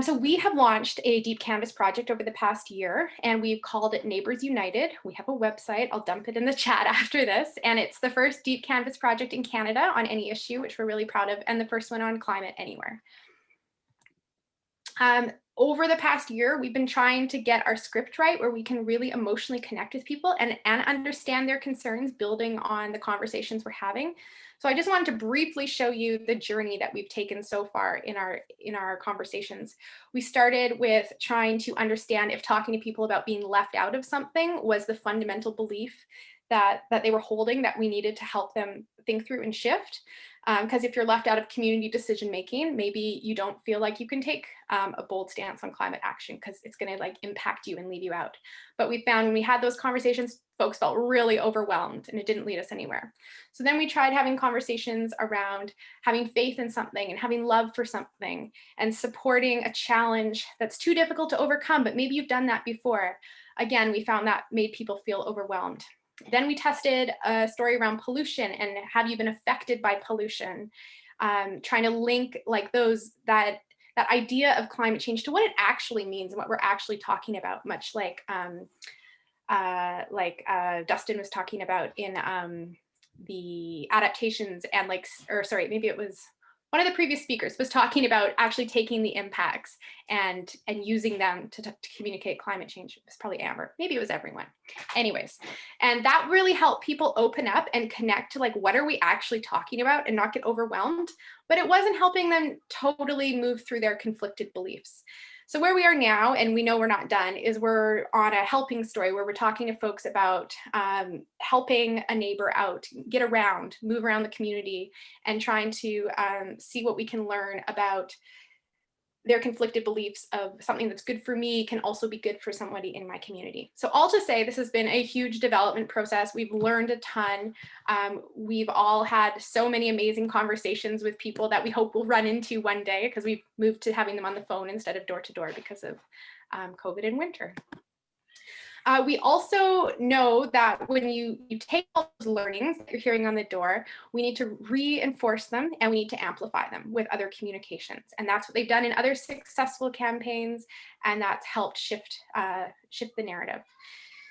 So we have launched a deep canvas project over the past year, and we've called it Neighbors United. We have a website, I'll dump it in the chat after this, and it's the first deep canvas project in Canada on any issue, which we're really proud of, and the first one on climate anywhere. Over the past year, we've been trying to get our script right, where we can really emotionally connect with people and understand their concerns, building on the conversations we're having. So I just wanted to briefly show you the journey that we've taken so far in our conversations. We started with trying to understand if talking to people about being left out of something was the fundamental belief that they were holding, that we needed to help them think through and shift. Because if you're left out of community decision making, maybe you don't feel like you can take a bold stance on climate action because it's going to like impact you and leave you out. But we found when we had those conversations, folks felt really overwhelmed and it didn't lead us anywhere. So then we tried having conversations around having faith in something and having love for something and supporting a challenge that's too difficult to overcome, but maybe you've done that before. Again, we found that made people feel overwhelmed. Then we tested a story around pollution and have you been affected by pollution? Trying to link like that idea of climate change to what it actually means and what we're actually talking about, much like Dustin was talking about in the adaptations and maybe it was one of the previous speakers was talking about actually taking the impacts and using them to communicate climate change. It was probably Amber, maybe it was everyone. Anyways, and that really helped people open up and connect to like, what are we actually talking about and not get overwhelmed, but it wasn't helping them totally move through their conflicted beliefs. So where we are now, and we know we're not done, is we're on a helping story where we're talking to folks about helping a neighbor out, get around, move around the community, and trying to see what we can learn about their conflicted beliefs of something that's good for me can also be good for somebody in my community. So all to say, this has been a huge development process. We've learned a ton. We've all had so many amazing conversations with people that we hope we'll run into one day, because we've moved to having them on the phone instead of door to door because of COVID and winter. We also know that when you take all those learnings that you're hearing on the door, we need to reinforce them and we need to amplify them with other communications. And that's what they've done in other successful campaigns, and that's helped shift the narrative.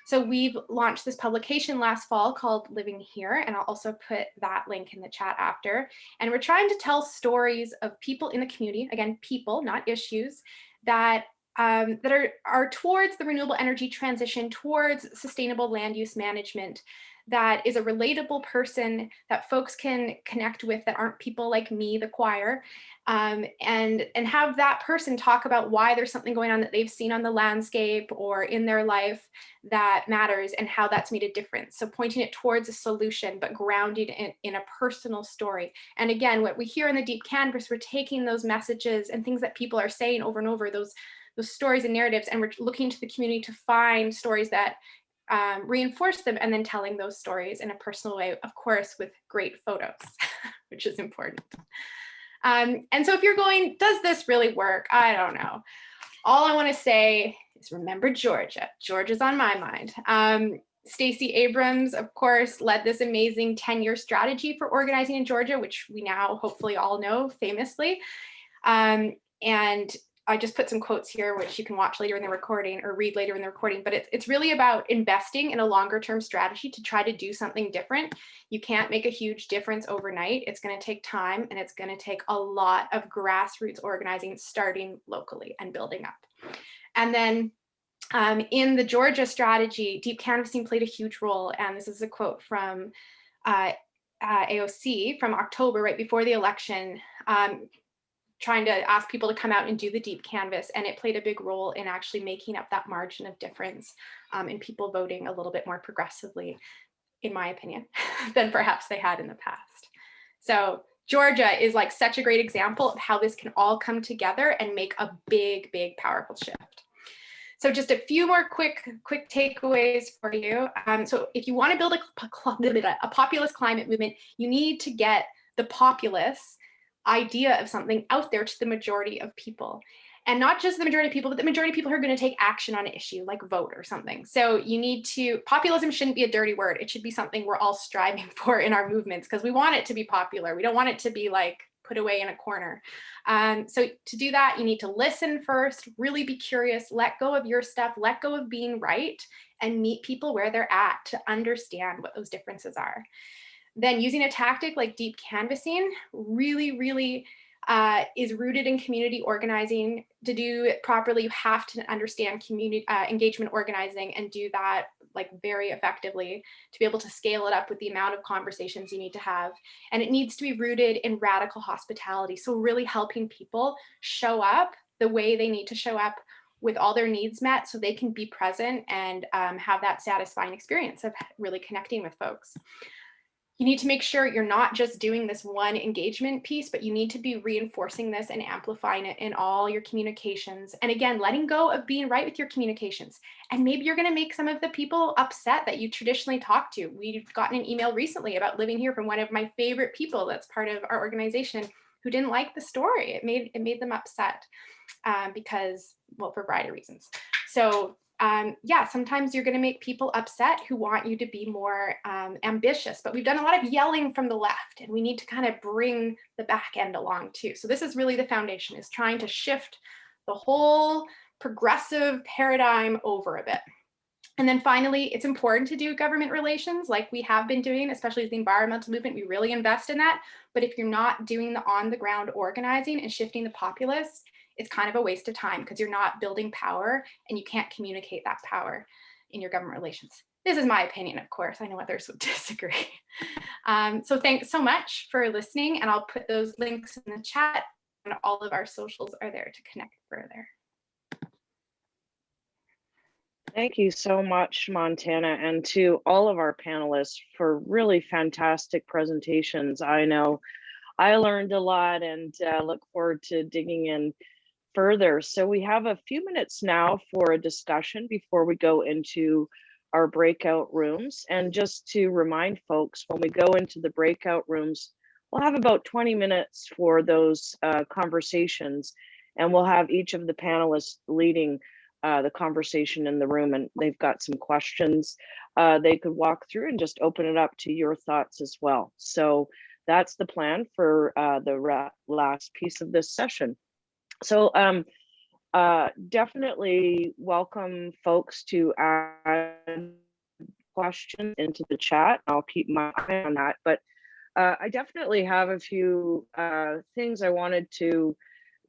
So we've launched this publication last fall called Living Here, and I'll also put that link in the chat after. And we're trying to tell stories of people in the community, again, people, not issues, that are towards the renewable energy transition, towards sustainable land use management, that is a relatable person that folks can connect with, that aren't people like me, the choir, and have that person talk about why there's something going on that they've seen on the landscape or in their life that matters and how that's made a difference. So pointing it towards a solution, but grounded in a personal story. And again, what we hear in the deep canvas, we're taking those messages and things that people are saying over and over, those stories and narratives, and we're looking to the community to find stories that reinforce them, and then telling those stories in a personal way, of course, with great photos, which is important. And so if you're going, does this really work? I don't know. All I want to say is remember Georgia. Georgia's on my mind. Stacey Abrams, of course, led this amazing 10-year strategy for organizing in Georgia, which we now hopefully all know famously. And I just put some quotes here, which you can watch later in the recording or read later in the recording, but it's really about investing in a longer term strategy to try to do something different. You can't make a huge difference overnight. It's going to take time, and it's going to take a lot of grassroots organizing, starting locally and building up. And then in the Georgia strategy, deep canvassing played a huge role. And this is a quote from AOC from October, right before the election, trying to ask people to come out and do the deep canvass. And it played a big role in actually making up that margin of difference in people voting a little bit more progressively, in my opinion, than perhaps they had in the past. So Georgia is like such a great example of how this can all come together and make a big, big, powerful shift. So just a few more quick takeaways for you. So if you want to build a populist climate movement, you need to get the populace idea of something out there to the majority of people. And not just the majority of people, but the majority of people who are going to take action on an issue, like vote or something. So you need to, populism shouldn't be a dirty word. It should be something we're all striving for in our movements, because we want it to be popular. We don't want it to be like put away in a corner. So to do that, you need to listen first, really be curious, let go of your stuff, let go of being right, and meet people where they're at to understand what those differences are. Then using a tactic like deep canvassing really is rooted in community organizing. To do it properly, you have to understand community engagement organizing and do that like very effectively to be able to scale it up with the amount of conversations you need to have. And it needs to be rooted in radical hospitality. So really helping people show up the way they need to show up with all their needs met so they can be present and have that satisfying experience of really connecting with folks. You need to make sure you're not just doing this one engagement piece, but you need to be reinforcing this and amplifying it in all your communications. And again, letting go of being right with your communications. And maybe you're going to make some of the people upset that you traditionally talk to. We've gotten an email recently about living here from one of my favorite people that's part of our organization who didn't like the story. It made them upset because, well, for a variety of reasons. So yeah, sometimes you're going to make people upset who want you to be more ambitious, but we've done a lot of yelling from the left, and we need to kind of bring the back end along too. So this is really the foundation, is trying to shift the whole progressive paradigm over a bit. And then finally, it's important to do government relations like we have been doing, especially as the environmental movement. We really invest in that. But if you're not doing the on the ground organizing and shifting the populace, it's kind of a waste of time because you're not building power and you can't communicate that power in your government relations. This is my opinion, of course. I know others would disagree. So thanks so much for listening, and I'll put those links in the chat, and all of our socials are there to connect further. Thank you so much, Montana, and to all of our panelists for really fantastic presentations. I know I learned a lot and look forward to digging in further. So we have a few minutes now for a discussion before we go into our breakout rooms. And just to remind folks, when we go into the breakout rooms, we'll have about 20 minutes for those conversations, and we'll have each of the panelists leading the conversation in the room, and they've got some questions they could walk through and just open it up to your thoughts as well. So that's the plan for the last piece of this session. So definitely welcome folks to add questions into the chat. I'll keep my eye on that, but I definitely have a few things I wanted to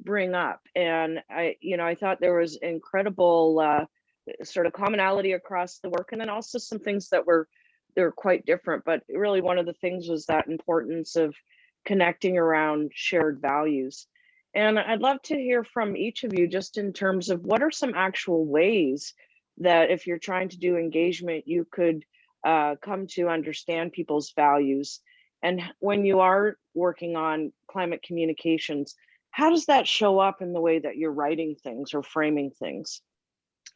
bring up, and I thought there was incredible sort of commonality across the work, and then also some things that they're quite different. But really, one of the things was that importance of connecting around shared values. And I'd love to hear from each of you just in terms of what are some actual ways that if you're trying to do engagement, you could come to understand people's values. And when you are working on climate communications, how does that show up in the way that you're writing things or framing things?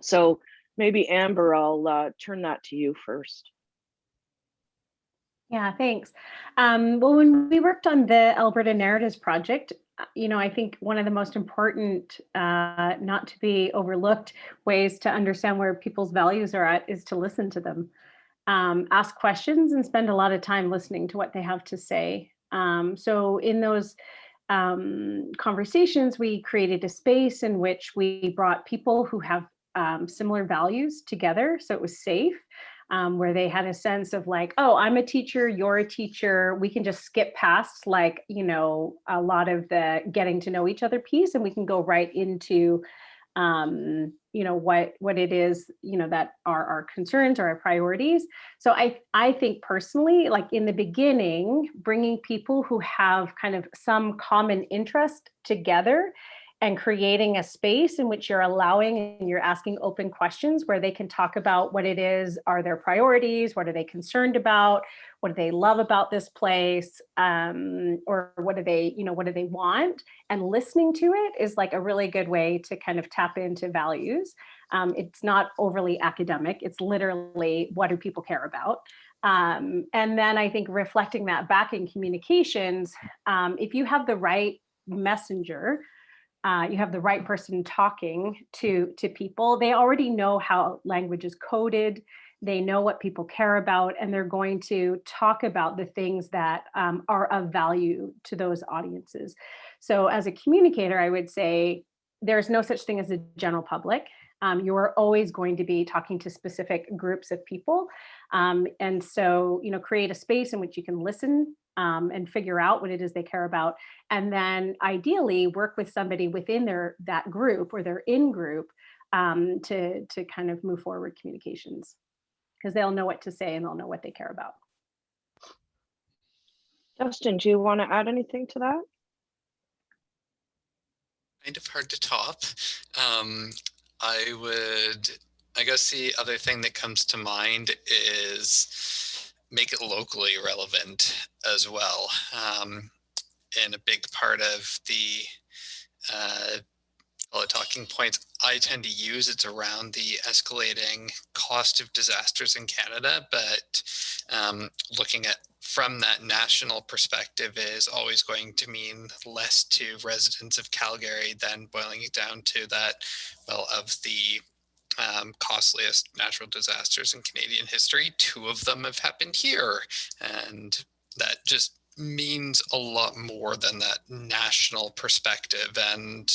So maybe Amber, I'll turn that to you first. Yeah, thanks. Well, when we worked on the Alberta Narratives project, I think one of the most important, not to be overlooked ways to understand where people's values are at is to listen to them. Ask questions and spend a lot of time listening to what they have to say. So in those conversations, we created a space in which we brought people who have similar values together. So it was safe, where they had a sense of like, oh, I'm a teacher, you're a teacher. We can just skip past like, a lot of the getting to know each other piece, and we can go right into what it is, that are our concerns or our priorities. So I think personally, like in the beginning, bringing people who have kind of some common interest together and creating a space in which you're allowing and you're asking open questions where they can talk about what it is, are their priorities, what are they concerned about, what do they love about this place, or what do they want, and listening to it is like a really good way to kind of tap into values. It's not overly academic, it's literally what do people care about. And then I think reflecting that back in communications, if you have the right messenger, you have the right person talking to people, they already know how language is coded, they know what people care about, and they're going to talk about the things that are of value to those audiences. So as a communicator, I would say there's no such thing as a general public. You are always going to be talking to specific groups of people. And so, create a space in which you can listen and figure out what it is they care about. And then ideally work with somebody within that group or their in-group to kind of move forward communications, because they'll know what to say and they'll know what they care about. Dustin, do you want to add anything to that? Kind of hard to top. I guess the other thing that comes to mind is make it locally relevant as well. And a big part of the talking points I tend to use, it's around the escalating cost of disasters in Canada, but looking at from that national perspective is always going to mean less to residents of Calgary than boiling it down to that, of the costliest natural disasters in Canadian history, 2 of them have happened here. And that just means a lot more than that national perspective. And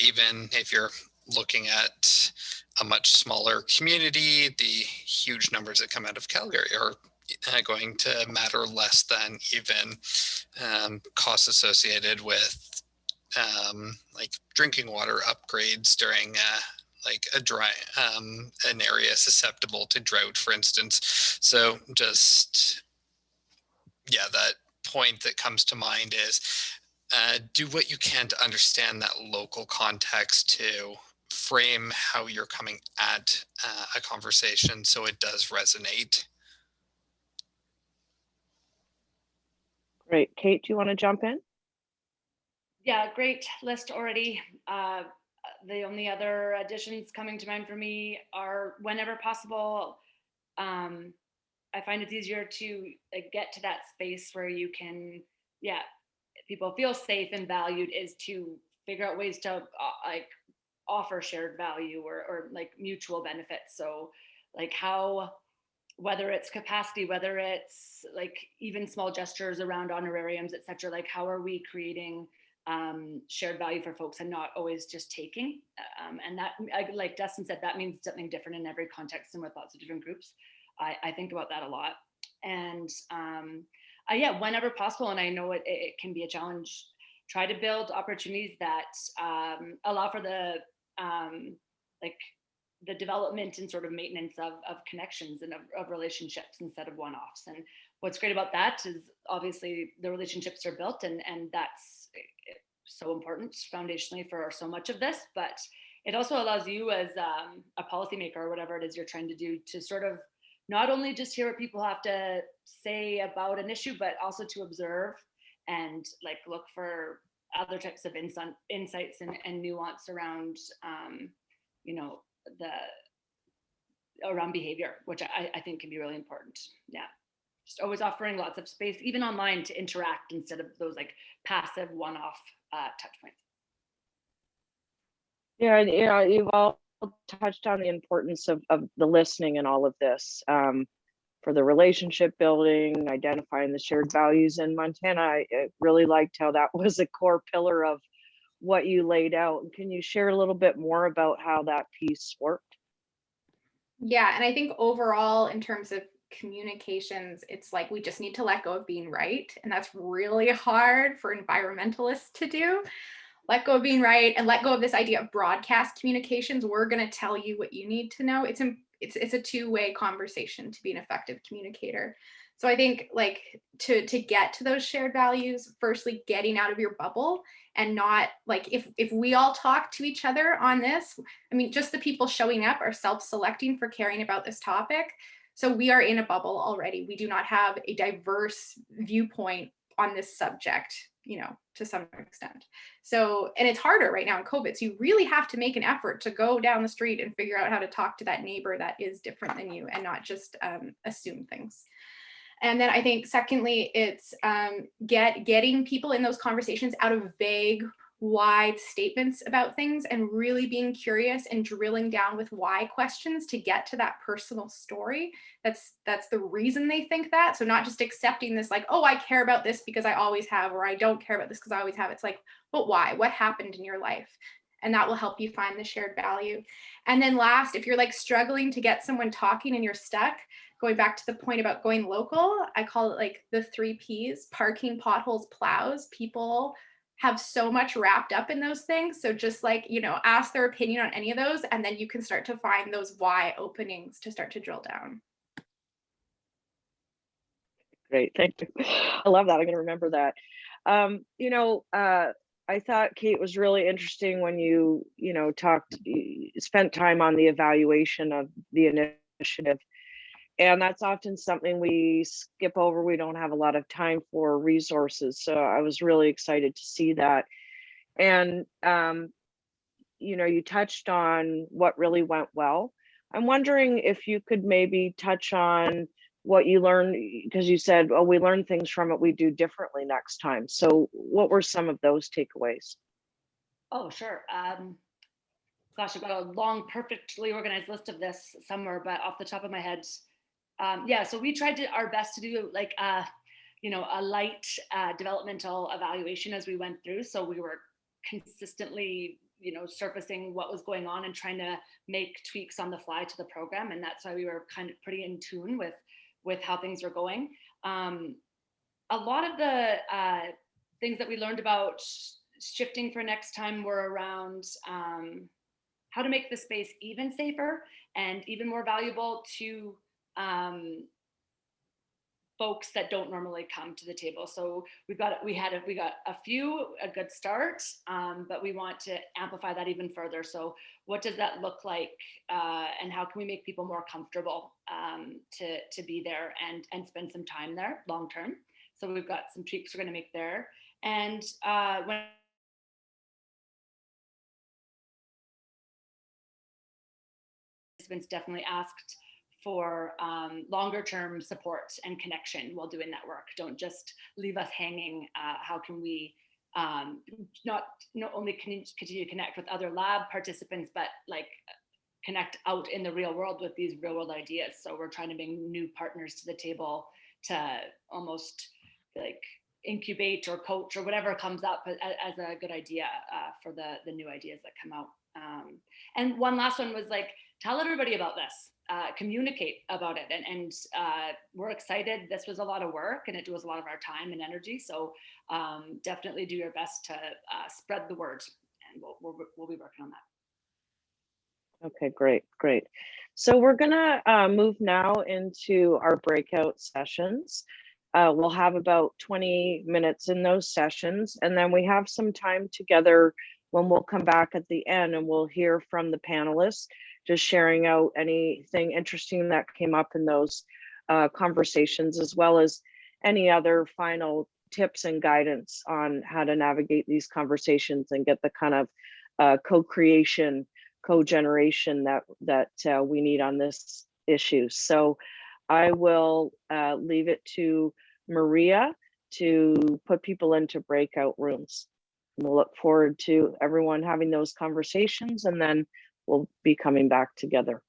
even if you're looking at a much smaller community, the huge numbers that come out of Calgary are going to matter less than even costs associated with like drinking water upgrades during a dry an area susceptible to drought, for instance. So just that point that comes to mind is do what you can to understand that local context to frame how you're coming at a conversation so it does resonate. Great. Kate, do you want to jump in? Yeah, great list already. The only other additions coming to mind for me are whenever possible, I find it's easier to get to that space where you can, people feel safe and valued, is to figure out ways to offer shared value or like mutual benefits. So like how, whether it's capacity, whether it's like even small gestures around honorariums, et cetera, like how are we creating shared value for folks and not always just taking. And that, like Dustin said, that means something different in every context and with lots of different groups. I think about that a lot. And whenever possible, and I know it can be a challenge, try to build opportunities that allow for the the development and sort of maintenance of connections and of relationships instead of one-offs. And what's great about that is obviously the relationships are built, and that's so important foundationally for so much of this, but it also allows you as a policymaker or whatever it is you're trying to do to sort of not only just hear what people have to say about an issue, but also to observe and like look for other types of insights and nuance around around behavior, which I think can be really important. Yeah. just always offering lots of space, even online, to interact instead of those like passive one-off touch points. Yeah, and, you know, you've all touched on the importance of the listening in all of this, for the relationship building, identifying the shared values in Montana. I really liked how that was a core pillar of what you laid out. Can you share a little bit more about how that piece worked? Yeah, and I think overall, in terms of communications, it's like we just need to let go of being right. And that's really hard for environmentalists to do. Let go of being right and let go of this idea of broadcast communications. We're going to tell you what you need to know. It's a two-way conversation to be an effective communicator. So I think like to get to those shared values, firstly, getting out of your bubble and not like if we all talk to each other on this, I mean, just the people showing up are self-selecting for caring about this topic. So we are in a bubble already. We do not have a diverse viewpoint on this subject, you know, to some extent. So, and it's harder right now in COVID. So you really have to make an effort to go down the street and figure out how to talk to that neighbor that is different than you and not just assume things. And then I think secondly, it's getting people in those conversations out of vague, wide statements about things and really being curious and drilling down with why questions to get to that personal story. That's the reason they think that. So not just accepting this like, oh, I care about this because I always have, or I don't care about this because I always have. It's like, but why? What happened in your life? And that will help you find the shared value. And then last, if you're like struggling to get someone talking and you're stuck, going back to the point about going local, I call it like the 3 Ps: parking, potholes, plows. People have so much wrapped up in those things. So just like, you know, ask their opinion on any of those, and then you can start to find those why openings to start to drill down. Great, thank you. I love that. I'm going to remember that. You know, I thought Kate was really interesting when you spent time on the evaluation of the initiative. And that's often something we skip over. We don't have a lot of time for resources. So I was really excited to see that. And, you know, you touched on what really went well. I'm wondering if you could maybe touch on what you learned, because you said, oh, we learned things from it we do differently next time. So what were some of those takeaways? Oh, sure. Gosh, I've got a long, perfectly organized list of this somewhere, but off the top of my head, yeah, so we tried our best to do like a light developmental evaluation as we went through. So we were consistently, surfacing what was going on and trying to make tweaks on the fly to the program. And that's why we were kind of pretty in tune with how things were going. A lot of the things that we learned about shifting for next time were around how to make the space even safer and even more valuable to folks that don't normally come to the table. So we got a good start, but we want to amplify that even further. So what does that look like, and how can we make people more comfortable to be there and spend some time there long term? So we've got some tweaks we're going to make there. And when participants definitely asked for longer term support and connection while doing that work. Don't just leave us hanging. How can we not only continue to connect with other lab participants, but like connect out in the real world with these real world ideas? So we're trying to bring new partners to the table to almost like incubate or coach or whatever comes up as a good idea for the new ideas that come out. And one last one was like, tell everybody about this. Communicate about it, and we're excited. This was a lot of work and it was a lot of our time and energy, so definitely do your best to spread the word, and we'll be working on that. Okay, great. So we're gonna move now into our breakout sessions. We'll have about 20 minutes in those sessions, and then we have some time together when we'll come back at the end and we'll hear from the panelists, just sharing out anything interesting that came up in those conversations, as well as any other final tips and guidance on how to navigate these conversations and get the kind of co-creation, co-generation that we need on this issue. So I will leave it to Maria to put people into breakout rooms. And we'll look forward to everyone having those conversations, and then we'll be coming back together.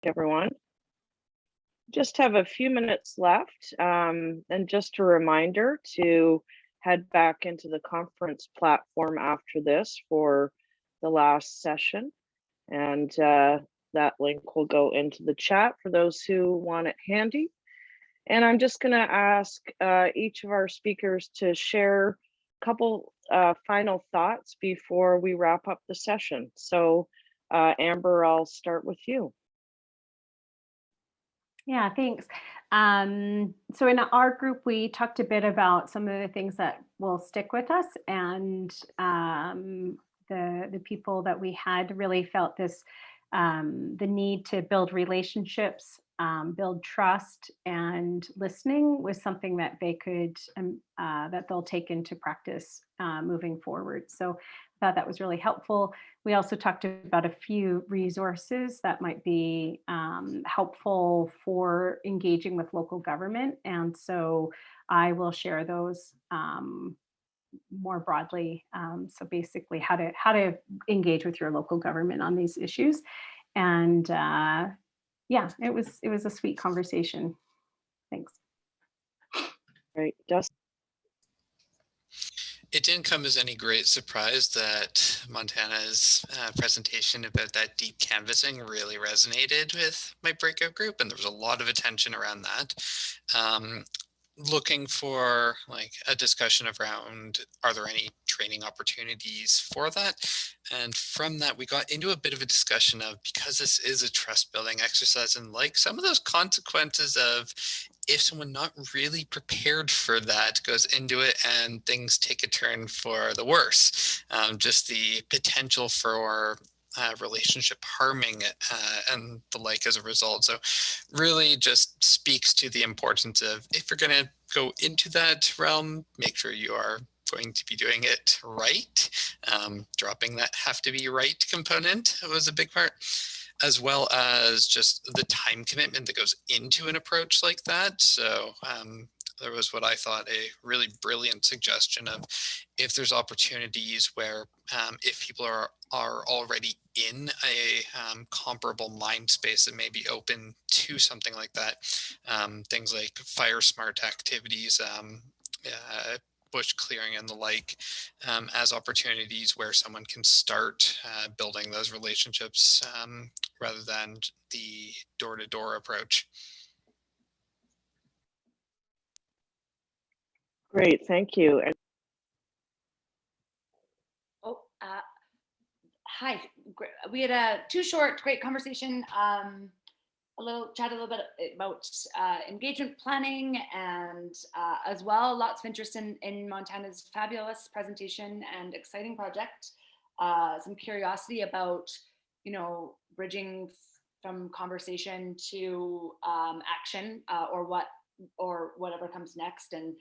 Everyone, just have a few minutes left, and just a reminder to head back into the conference platform after this for the last session, and that link will go into the chat for those who want it handy. And I'm just going to ask each of our speakers to share a couple final thoughts before we wrap up the session. So Amber, I'll start with you. Yeah, thanks. So in our group, we talked a bit about some of the things that will stick with us, and the people that we had really felt this, the need to build relationships, build trust, and listening was something that they could, that they'll take into practice moving forward. So I thought that was really helpful. We also talked about a few resources that might be helpful for engaging with local government. And so I will share those more broadly. So basically how to engage with your local government on these issues. And yeah, it was a sweet conversation. Thanks. Great, Dustin. It didn't come as any great surprise that Montana's presentation about that deep canvassing really resonated with my breakout group, and there was a lot of attention around that. Looking for like a discussion around, are there any training opportunities for that? And from that, we got into a bit of a discussion of, because this is a trust building exercise, and like some of those consequences of if someone not really prepared for that goes into it and things take a turn for the worse, just the potential for relationship harming and the like as a result. So really just speaks to the importance of, if you're going to go into that realm, make sure you are going to be doing it right. Dropping that have to be right component was a big part, as well as just the time commitment that goes into an approach like that. So there was what I thought a really brilliant suggestion of, if there's opportunities where if people are already in a comparable mind space that may be open to something like that, things like fire smart activities, bush clearing and the like, as opportunities where someone can start building those relationships rather than the door-to-door approach. Great, thank you. And Hi, we had two short, great conversation. A little bit about engagement planning, and as well, lots of interest in Montana's fabulous presentation and exciting project. Some curiosity about, bridging from conversation to action, or whatever comes next, and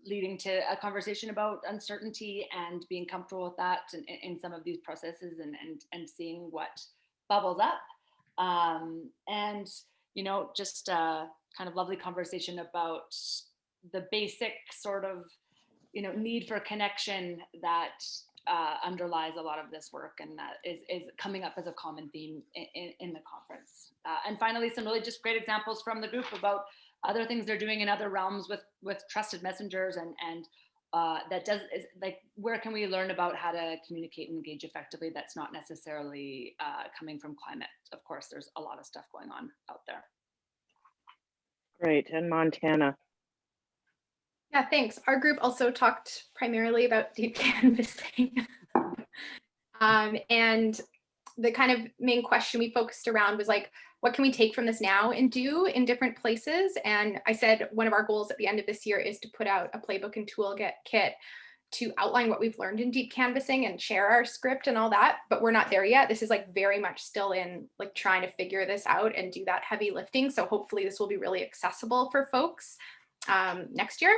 leading to a conversation about uncertainty and being comfortable with that in some of these processes, and seeing what bubbles up. And just a kind of lovely conversation about the basic sort of need for connection that underlies a lot of this work, and that is coming up as a common theme in the conference. And finally, some really just great examples from the group about other things they're doing in other realms with trusted messengers, and where can we learn about how to communicate and engage effectively that's not necessarily coming from climate. Of course, there's a lot of stuff going on out there. great, and Montana. Yeah, thanks. Our group also talked primarily about deep canvassing. And the kind of main question we focused around was like, what can we take from this now and do in different places? And I said one of our goals at the end of this year is to put out a playbook and toolkit to outline what we've learned in deep canvassing and share our script and all that, but we're not there yet. This is like very much still in like trying to figure this out and do that heavy lifting. So hopefully this will be really accessible for folks next year.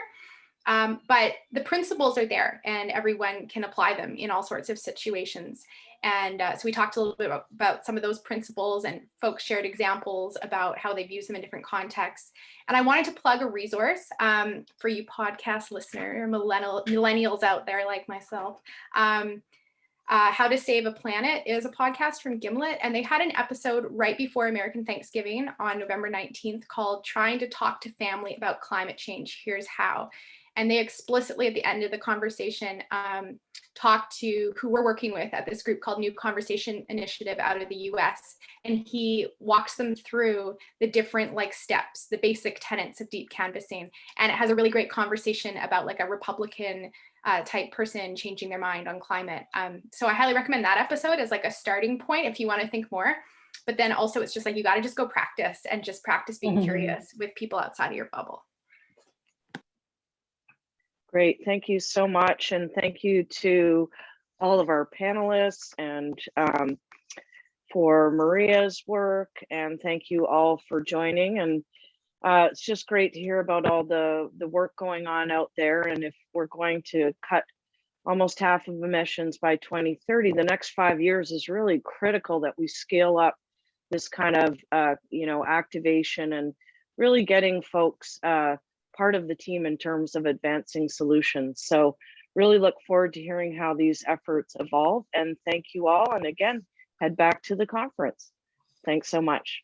But the principles are there and everyone can apply them in all sorts of situations. And so we talked a little bit about some of those principles, and folks shared examples about how they've used them in different contexts. And I wanted to plug a resource for you podcast listener, millennials out there like myself. How to Save a Planet is a podcast from Gimlet, and they had an episode right before American Thanksgiving on November 19th called Trying to Talk to Family About Climate Change, Here's How. And they explicitly at the end of the conversation talked to who we're working with at this group called New Conversation Initiative out of the US. And he walks them through the different steps, the basic tenets of deep canvassing. And it has a really great conversation about a Republican type person changing their mind on climate. So I highly recommend that episode as a starting point if you want to think more. But then also it's just you got to just go practice and just practice being curious with people outside of your bubble. Great, thank you so much. And thank you to all of our panelists and for Maria's work. And thank you all for joining. And it's just great to hear about all the work going on out there. And if we're going to cut almost half of emissions by 2030, the next 5 years is really critical that we scale up this kind of activation and really getting folks part of the team in terms of advancing solutions. So really look forward to hearing how these efforts evolve, and thank you all. And again, head back to the conference. Thanks so much.